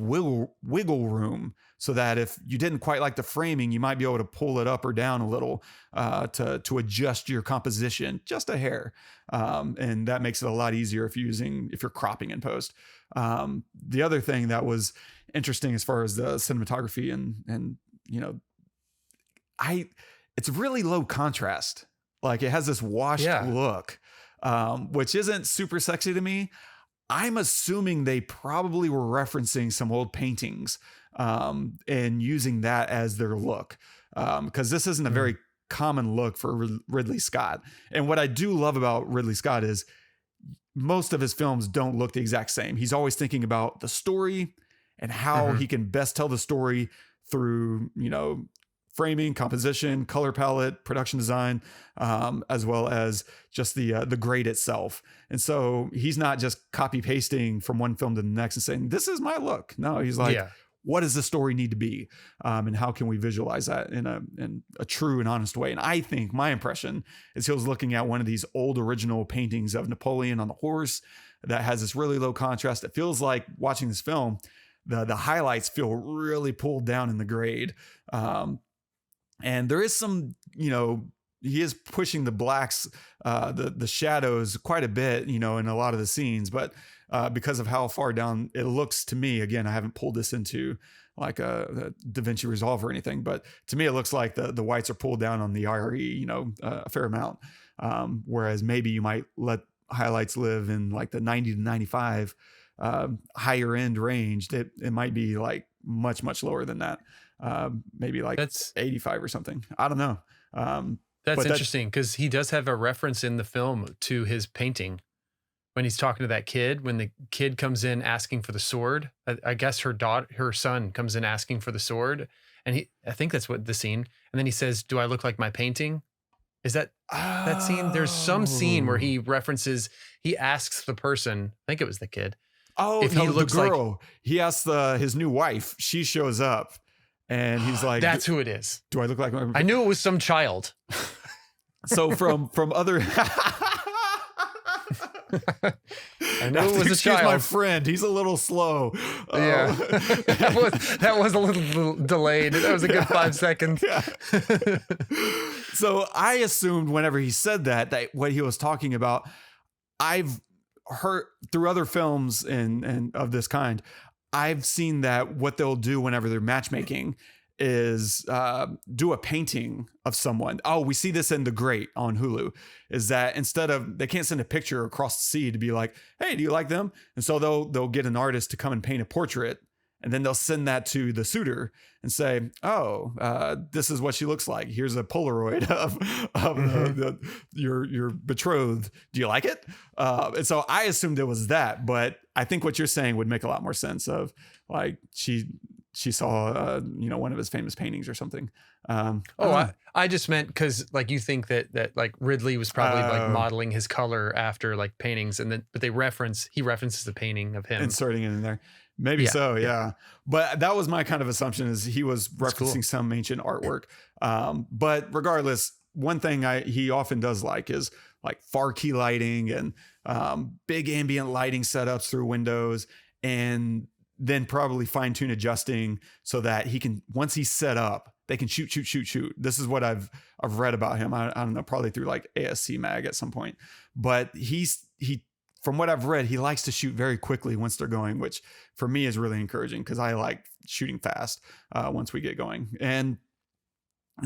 wiggle room so that if you didn't quite like the framing, you might be able to pull it up or down a little to adjust your composition just a hair. And that makes it a lot easier if you're cropping in post. The other thing that was interesting as far as the cinematography and it's really low contrast. Like it has this washed look, which isn't super sexy to me. I'm assuming they probably were referencing some old paintings and using that as their look, because this isn't a very common look for Ridley Scott. And what I do love about Ridley Scott is most of his films don't look the exact same. He's always thinking about the story and how he can best tell the story through, framing, composition, color palette, production design, as well as just the grade itself. And so he's not just copy pasting from one film to the next and saying, this is my look. No, he's like, what does the story need to be? And how can we visualize that in a true and honest way? And I think my impression is he was looking at one of these old original paintings of Napoleon on the horse that has this really low contrast. It feels like watching this film, the highlights feel really pulled down in the grade. And there is some, he is pushing the blacks, the shadows quite a bit, in a lot of the scenes, but because of how far down it looks to me, again, I haven't pulled this into like a DaVinci Resolve or anything, but to me, it looks like the whites are pulled down on the IRE, a fair amount. Whereas maybe you might let highlights live in like the 90 to 95 higher end range. It might be like much, much lower than that. Maybe like that's 85 or something. I don't know. That's interesting because he does have a reference in the film to his painting when he's talking to that kid, when the kid comes in asking for the sword. I guess her son comes in asking for the sword, and I think that's what the scene. And then he says, "Do I look like my painting?" Is that that scene? There's some scene where he asks the person, I think it was the kid. Oh, if he looks the girl. Like he asks his new wife. She shows up. And he's like, that's who it is. Do I look like my... I knew it was some child. So from other... I know it was a child. My friend. He's a little slow. Yeah. that was a little delayed. That was a good 5 seconds. Yeah. So I assumed whenever he said that what he was talking about, I've heard through other films and of this kind, I've seen that what they'll do whenever they're matchmaking is do a painting of someone. Oh, we see this in The Great on Hulu, is that instead of, they can't send a picture across the sea to be like, hey, do you like them? And so they'll get an artist to come and paint a portrait, and then they'll send that to the suitor and say, oh, this is what she looks like. Here's a Polaroid of your betrothed. Do you like it? And so I assumed it was that, but I think what you're saying would make a lot more sense of like, she she saw, one of his famous paintings or something. I just meant because like you think that like Ridley was probably like modeling his color after like paintings, and then but he references the painting of him inserting it in there. Maybe so, yeah. But that was my kind of assumption, is he was referencing some ancient artwork. But regardless, one thing he often does like is like far key lighting and big ambient lighting setups through windows, and then probably fine tune adjusting so that he can, once he's set up, they can shoot. This is what I've read about him. I don't know, probably through like ASC Mag at some point. But he from what I've read, he likes to shoot very quickly once they're going, which for me is really encouraging because I like shooting fast once we get going. And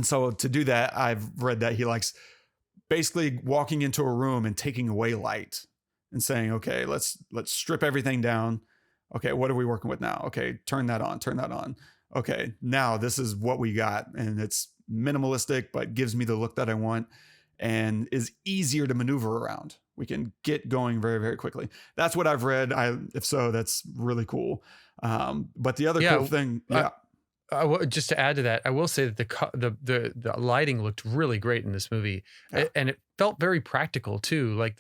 so to do that, I've read that he likes basically walking into a room and taking away light and saying, okay, let's strip everything down. Okay, what are we working with now? Okay, turn that on. Okay, now this is what we got. And it's minimalistic, but gives me the look that I want and is easier to maneuver around. We can get going very, very quickly. That's what I've read. If so, that's really cool. But the other cool thing, just to add to that, I will say that the lighting looked really great in this movie, and it felt very practical too. Like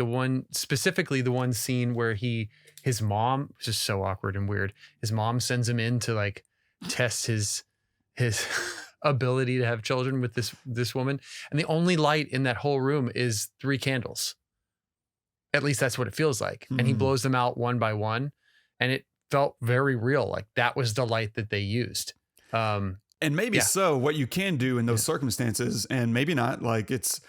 specifically the one scene where his mom, which is so awkward and weird, his mom sends him in to like test his ability to have children with this woman, and the only light in that whole room is 3 candles. At least that's what it feels like. And he blows them out one by one, and it felt very real. Like that was the light that they used. And maybe so what you can do in those circumstances, and maybe not, like it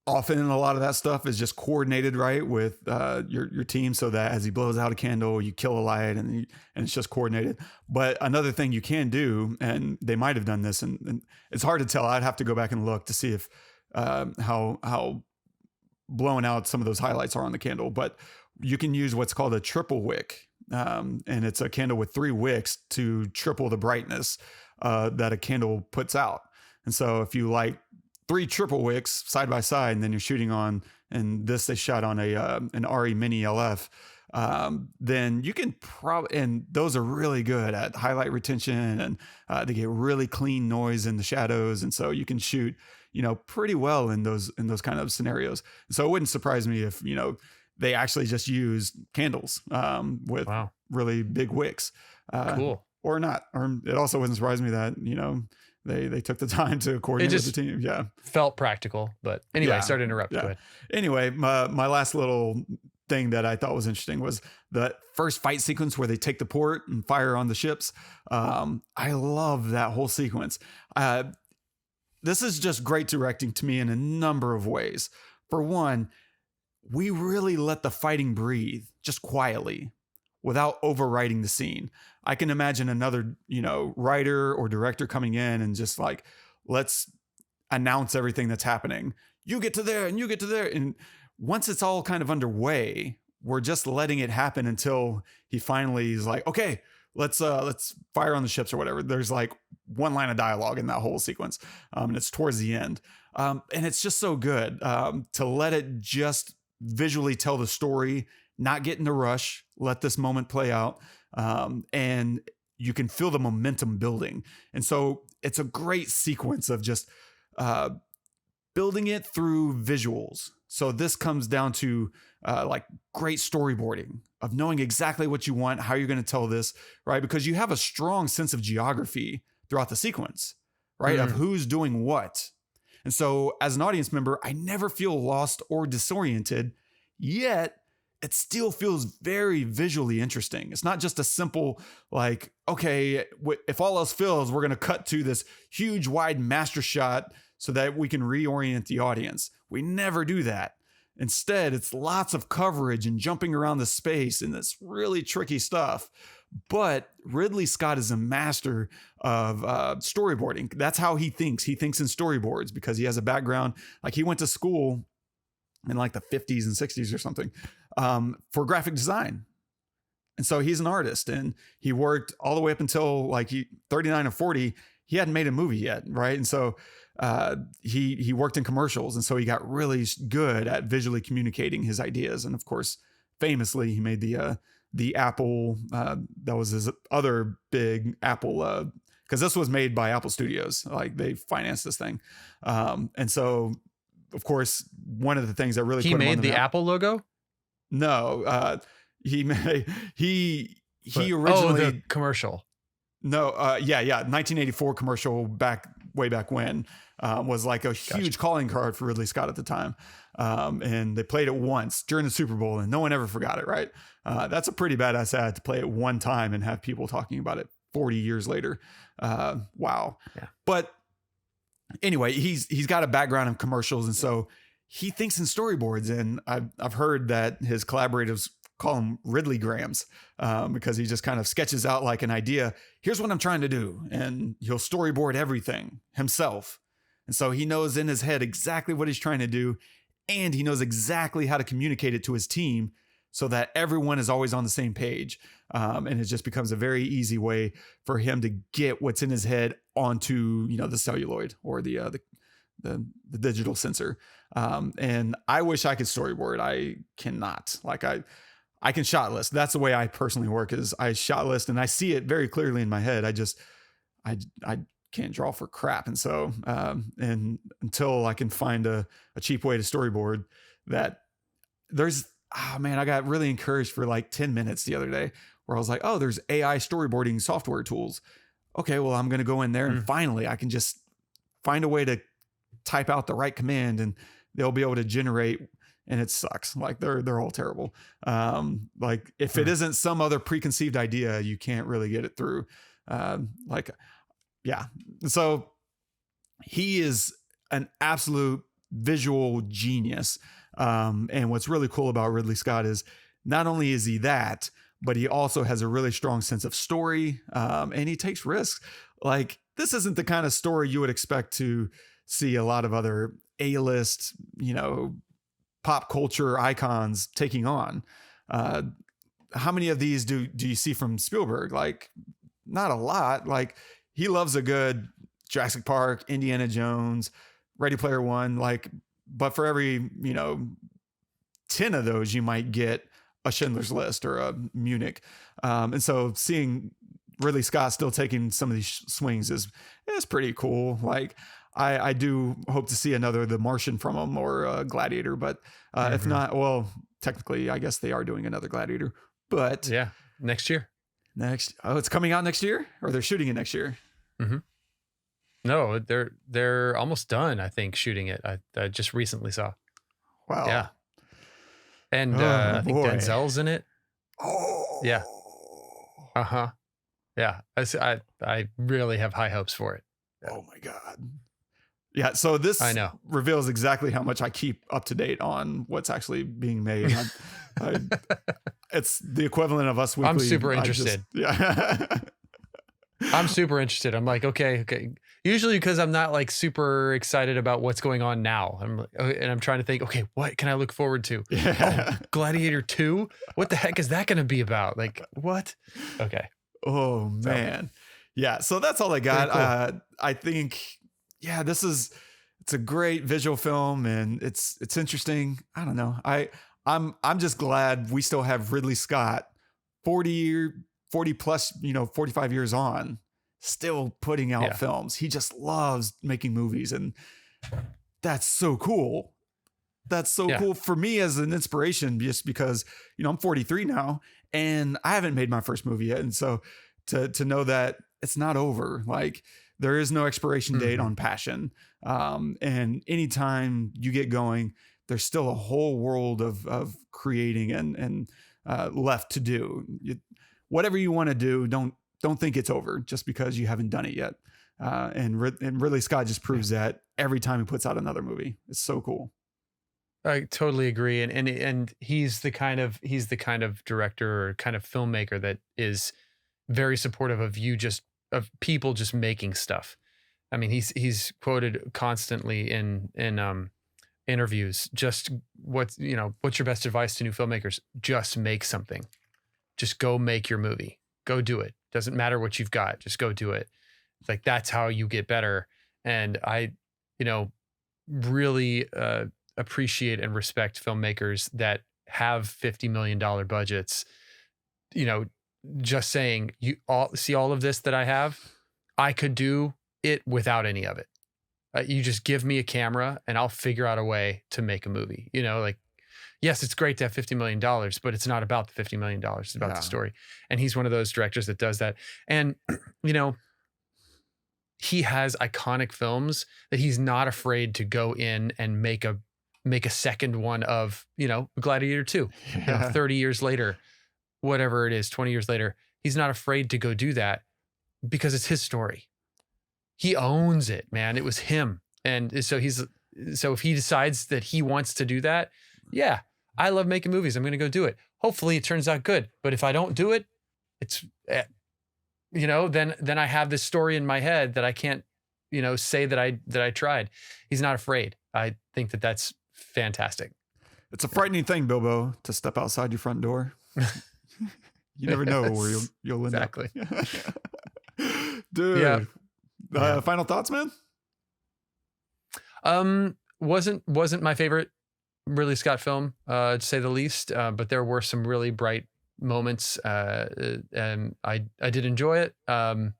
often a lot of that stuff is just coordinated right with your team, so that as he blows out a candle, you kill a light and it's just coordinated. But another thing you can do, and they might have done this, and it's hard to tell. I'd have to go back and look to see if how blown out some of those highlights are on the candle, but you can use what's called a triple wick. And it's a candle with 3 wicks to triple the brightness that a candle puts out. And so if you light 3 triple wicks side by side, and then you're shooting on, and this they shot on an RE Mini LF, then you can and those are really good at highlight retention, and they get really clean noise in the shadows. And so you can shoot, pretty well in those kind of scenarios. So it wouldn't surprise me if, they actually just used candles with really big wicks. Cool. Or not. Or it also wouldn't surprise me that, they took the time to coordinate with the team. Yeah. Felt practical. But anyway, sorry to interrupt. Go ahead. Anyway, my last little thing that I thought was interesting was the first fight sequence where they take the port and fire on the ships. I love that whole sequence. This is just great directing to me in a number of ways. For one, we really let the fighting breathe just quietly without overwriting the scene. I can imagine another, writer or director coming in and just like, let's announce everything that's happening. You get to there and you get to there. And once it's all kind of underway, we're just letting it happen until he finally is like, okay, let's fire on the ships or whatever. There's like one line of dialogue in that whole sequence. And it's towards the end. And it's just so good to let it just visually tell the story, not get in a rush, let this moment play out. And you can feel the momentum building. And so it's a great sequence of just building it through visuals. So this comes down to like great storyboarding of knowing exactly what you want, how you're going to tell this, right? Because you have a strong sense of geography throughout the sequence, right? Of who's doing what. And so as an audience member, I never feel lost or disoriented, yet it still feels very visually interesting. It's not just a simple, like, okay, if all else fails, we're going to cut to this huge wide master shot so that we can reorient the audience. We never do that. Instead, it's lots of coverage and jumping around the space and this really tricky stuff. But Ridley Scott is a master of storyboarding. That's how he thinks. He thinks in storyboards because he has a background. Like he went to school in like the 50s and 60s or something for graphic design. And so he's an artist, and he worked all the way up until like 39 or 40. He hadn't made a movie yet, right? And so he worked in commercials, and so he got really good at visually communicating his ideas. And of course, famously, he made the the Apple, that was his other big Apple, because this was made by Apple Studios. Like they financed this thing. And so, of course, one of the things that really he put him made on the Apple logo. No, he originally the commercial. No, 1984 commercial way back when was like a huge calling card for Ridley Scott at the time. And they played it once during the Super Bowl and no one ever forgot it, right? That's a pretty badass ad to play it one time and have people talking about it 40 years later. Wow. Yeah. But anyway, he's got a background in commercials, and so he thinks in storyboards, and I've heard that his collaborators call him Ridley Grams, because he just kind of sketches out like an idea. Here's what I'm trying to do. And he'll storyboard everything himself. And so he knows in his head exactly what he's trying to do. And he knows exactly how to communicate it to his team so that everyone is always on the same page. And it just becomes a very easy way for him to get what's in his head onto, the celluloid or the digital sensor. And I wish I could storyboard. I cannot. Like I can shot list. That's the way I personally work, is I shot list and I see it very clearly in my head. I can't draw for crap. And so, and until I can find a cheap way to storyboard that I got really encouraged for like 10 minutes the other day where I was like, oh, there's AI storyboarding software tools. Okay, well, I'm going to go in there and finally I can just find a way to type out the right command and they'll be able to generate. And it sucks. Like they're all terrible. Like if it isn't some other preconceived idea, you can't really get it through. So he is an absolute visual genius. And what's really cool about Ridley Scott is not only is he that, but he also has a really strong sense of story. And he takes risks. Like this isn't the kind of story you would expect to see a lot of other A-list, pop culture icons taking on. How many of these do you see from Spielberg? Like not a lot. Like he loves a good Jurassic Park, Indiana Jones, Ready Player One, but for every, 10 of those, you might get a Schindler's List or a Munich. And so seeing Ridley Scott still taking some of these swings is pretty cool. Like I do hope to see another The Martian from him or Gladiator, but if not, well, technically I guess they are doing another Gladiator, but yeah, next year. It's coming out next year, or they're shooting it next year. Mm-hmm. No, they're almost done. I think shooting it. I just recently saw. Wow. Yeah. And I think Denzel's in it. Oh. Yeah. Uh-huh. Yeah. I really have high hopes for it. Yeah. Oh my God. Yeah. So this I know reveals exactly how much I keep up to date on what's actually being made. It's the equivalent of Us Weekly. I'm super interested. Yeah. I'm super interested. I'm like, okay. Usually because I'm not like super excited about what's going on now. I'm trying to think, okay, what can I look forward to? Yeah. Oh, Gladiator 2? What the heck is that going to be about? Like, what? Okay. Oh man. Yeah. So that's all I got. Cool. I think, it's a great visual film and it's interesting. I don't know. I'm just glad we still have Ridley Scott 40 plus, 45 years on, still putting out films. He just loves making movies. And that's so cool. That's so cool for me as an inspiration, just because, I'm 43 now and I haven't made my first movie yet. And so to know that it's not over, like there is no expiration date on passion. And anytime you get going, there's still a whole world of creating and left to do. Whatever you want to do, don't think it's over just because you haven't done it yet. And Ridley Scott just proves that every time he puts out another movie. It's so cool. I totally agree. And he's the kind of director or kind of filmmaker that is very supportive of of people just making stuff. I mean, he's quoted constantly in interviews, just what's your best advice to new filmmakers? Just make something. Just go make your movie. Go do it. Doesn't matter what you've got. Just go do it. It's like, that's how you get better. And I, really appreciate and respect filmmakers that have $50 million budgets just saying, you all see all of this that I have, I could do it without any of it. You just give me a camera and I'll figure out a way to make a movie. Like, yes, it's great to have $50 million, but it's not about the $50 million. It's about the story. And he's one of those directors that does that. And, he has iconic films that he's not afraid to go in and make a second one of, Gladiator 2, 30 years later, whatever it is, 20 years later. He's not afraid to go do that because it's his story. He owns it, man. It was him. And so if he decides that he wants to do that, yeah, I love making movies. I'm going to go do it. Hopefully it turns out good. But if I don't do it, it's, then I have this story in my head that I can't, say that I tried. He's not afraid. I think that that's fantastic. It's a frightening thing, Bilbo, to step outside your front door. You never know where you'll end up. Exactly. Dude. Yeah. Final thoughts, man? Wasn't my favorite Ridley Scott film, to say the least. But there were some really bright moments, and I did enjoy it. But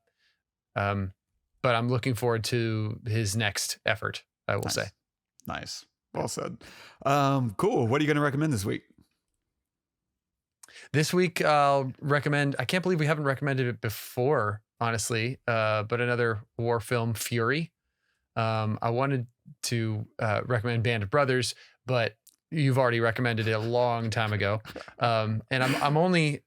I'm looking forward to his next effort, I will say. Nice. Well said. Cool. What are you going to recommend this week? This week, I'll recommend, I can't believe we haven't recommended it before, honestly, but another war film, Fury. I wanted to recommend Band of Brothers, but you've already recommended it a long time ago. And I'm only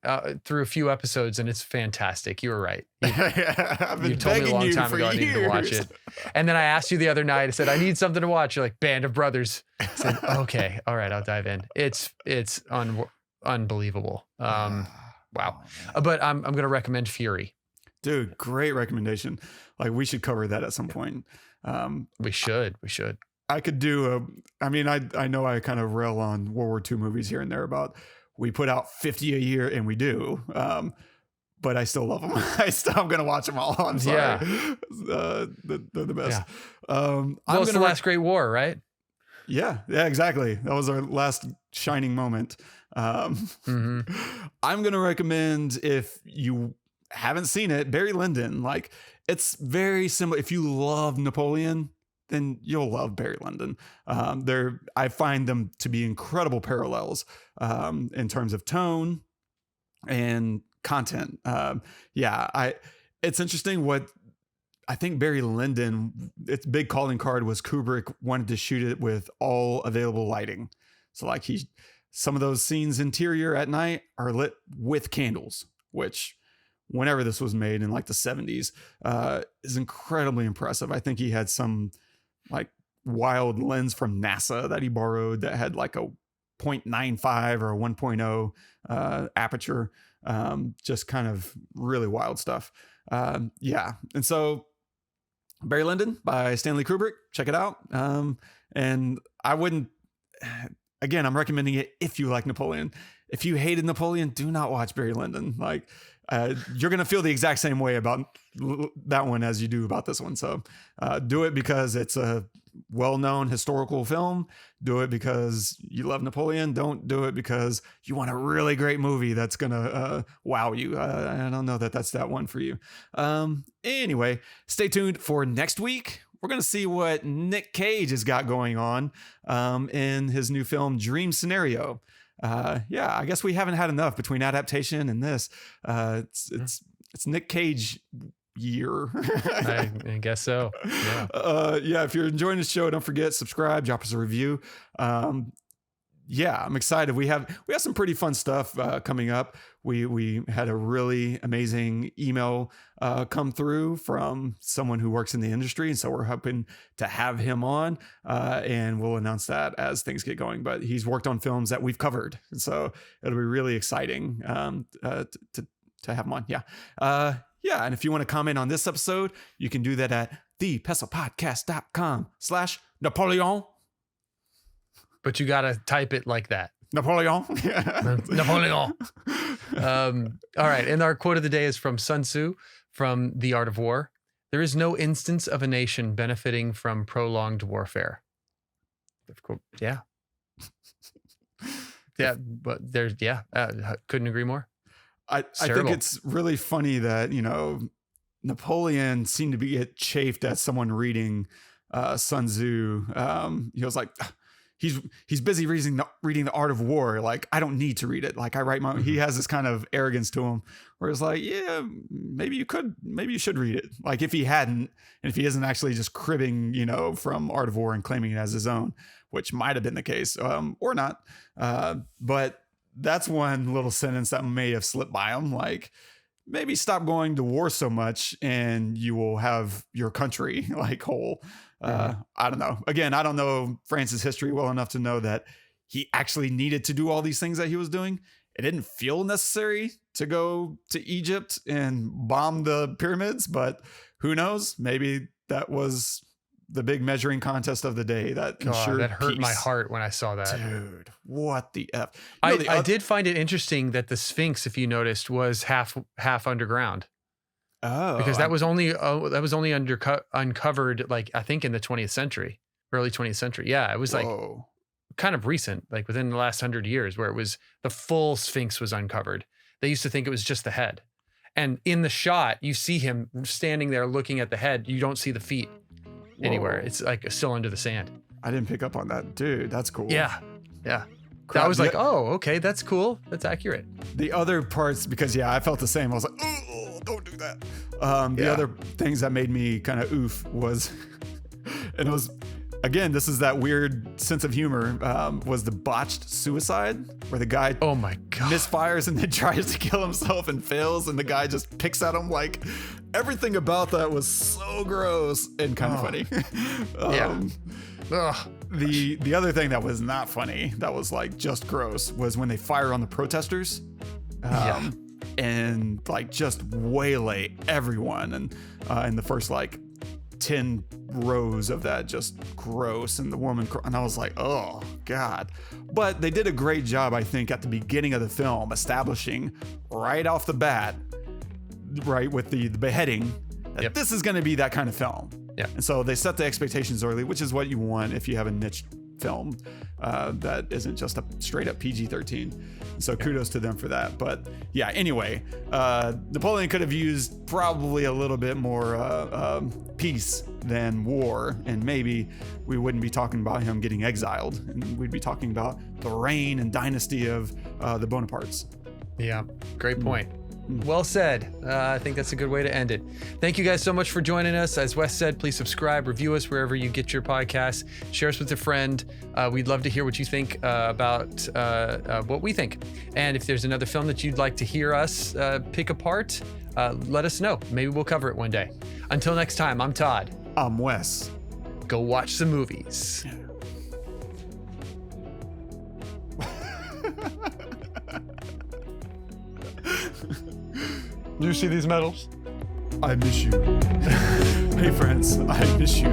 through a few episodes, and it's fantastic. You were right. You told me a long time ago I needed to watch it. And then I asked you the other night, I said, I need something to watch. You're like, Band of Brothers. I said, okay, all right, I'll dive in. It's unbelievable. Wow. But I'm going to recommend Fury. Dude, great recommendation. Like, we should cover that at some point. We should. I could do I know I kind of rail on World War II movies here and there about we put out 50 a year, and we do. But I still love them. I'm going to watch them all. I'm sorry. Yeah. They're the best. Yeah. It's the last great war, right? Yeah, exactly. That was our last shining moment. I'm going to recommend, if you haven't seen it, Barry Lyndon. Like, it's very similar. If you love Napoleon, then you'll love Barry Lyndon. I find them to be incredible parallels in terms of tone and content. It's interesting what I think Barry Lyndon, its big calling card was Kubrick wanted to shoot it with all available lighting. So like some of those scenes interior at night are lit with candles, which whenever this was made in like the 70s is incredibly impressive. I think he had some like wild lens from NASA that he borrowed that had like a 0.95 or a 1.0 aperture. Just kind of really wild stuff. And so Barry Lyndon by Stanley Kubrick, check it out. And I wouldn't, again, I'm recommending it if you like Napoleon. If you hated Napoleon, do not watch Barry Lyndon. Like, you're going to feel the exact same way about that one as you do about this one. So do it because it's a well-known historical film. Do it because you love Napoleon. Don't do it because you want a really great movie that's going to wow you. I don't know that that's that one for you. Anyway, stay tuned for next week. We're going to see what Nick Cage has got going on in his new film, Dream Scenario. I guess we haven't had enough between adaptation and this. It's Nick Cage year. I guess so. Yeah. If you're enjoying the show, don't forget, subscribe, drop us a review. I'm excited. We have some pretty fun stuff coming up. We had a really amazing email come through from someone who works in the industry, and so we're hoping to have him on, and we'll announce that as things get going. But he's worked on films that we've covered, and so it'll be really exciting to have him on. And if you want to comment on this episode, you can do that at thepestlepodcast.com/Napoleon. But you got to type it like that. Napoleon. Napoleon. All right. And our quote of the day is from Sun Tzu from The Art of War. There is no instance of a nation benefiting from prolonged warfare. Yeah. Yeah. But couldn't agree more. I think it's really funny that, Napoleon seemed to get chafed at someone reading Sun Tzu. He was like, he's busy reading the Art of War. Like, I don't need to read it. Like, I write my. He has this kind of arrogance to him, where it's like, yeah, maybe you should read it. Like, if he hadn't, and if he isn't actually just cribbing, from Art of War and claiming it as his own, which might have been the case, or not. But that's one little sentence that may have slipped by him. Like, maybe stop going to war so much and you will have your country like whole. I don't know. Again, I don't know France's history well enough to know that he actually needed to do all these things that he was doing. It didn't feel necessary to go to Egypt and bomb the pyramids, but who knows? Maybe that was the big measuring contest of the day that ensured that hurt peace. My heart when I saw that. Dude, what the F? I did find it interesting that the Sphinx, if you noticed, was half underground. Oh, because that was only uncovered, like, I think in the 20th century, early 20th century. Yeah, it was like kind of recent, like within the last 100 years, where it was the full Sphinx was uncovered. They used to think it was just the head. And in the shot, you see him standing there looking at the head. You don't see the feet anywhere. It's like still under the sand. I didn't pick up on that. Dude, that's cool. Yeah. That was like, oh, okay, that's cool. That's accurate. The other parts, because I felt the same. I was like, oh, don't do that. The other things that made me kind of oof was, and it was, again, this is that weird sense of humor, was the botched suicide where the guy oh my God, misfires and then tries to kill himself and fails, and the guy just picks at him. Like, everything about that was so gross and kind of funny. The other thing that was not funny, that was like just gross, was when they fire on the protesters. And like just waylay everyone, and in the first like 10 rows of that, just gross, and the woman, and I was like, oh God. But they did a great job, I think, at the beginning of the film, establishing right off the bat, right, with the beheading, that this is going to be that kind of film. Yeah. And so they set the expectations early, which is what you want if you have a niche film that isn't just a straight up PG-13. So kudos to them for that. But yeah, anyway, Napoleon could have used probably a little bit more peace than war, and maybe we wouldn't be talking about him getting exiled, and we'd be talking about the reign and dynasty of the Bonapartes. Yeah, great point. Well said. I think that's a good way to end it. Thank you guys so much for joining us. As Wes said, please subscribe, review us wherever you get your podcasts, share us with a friend. We'd love to hear what you think about what we think. And if there's another film that you'd like to hear us pick apart, let us know. Maybe we'll cover it one day. Until next time, I'm Todd. I'm Wes. Go watch some movies. Do you see these medals? I miss you. Hey friends, I miss you.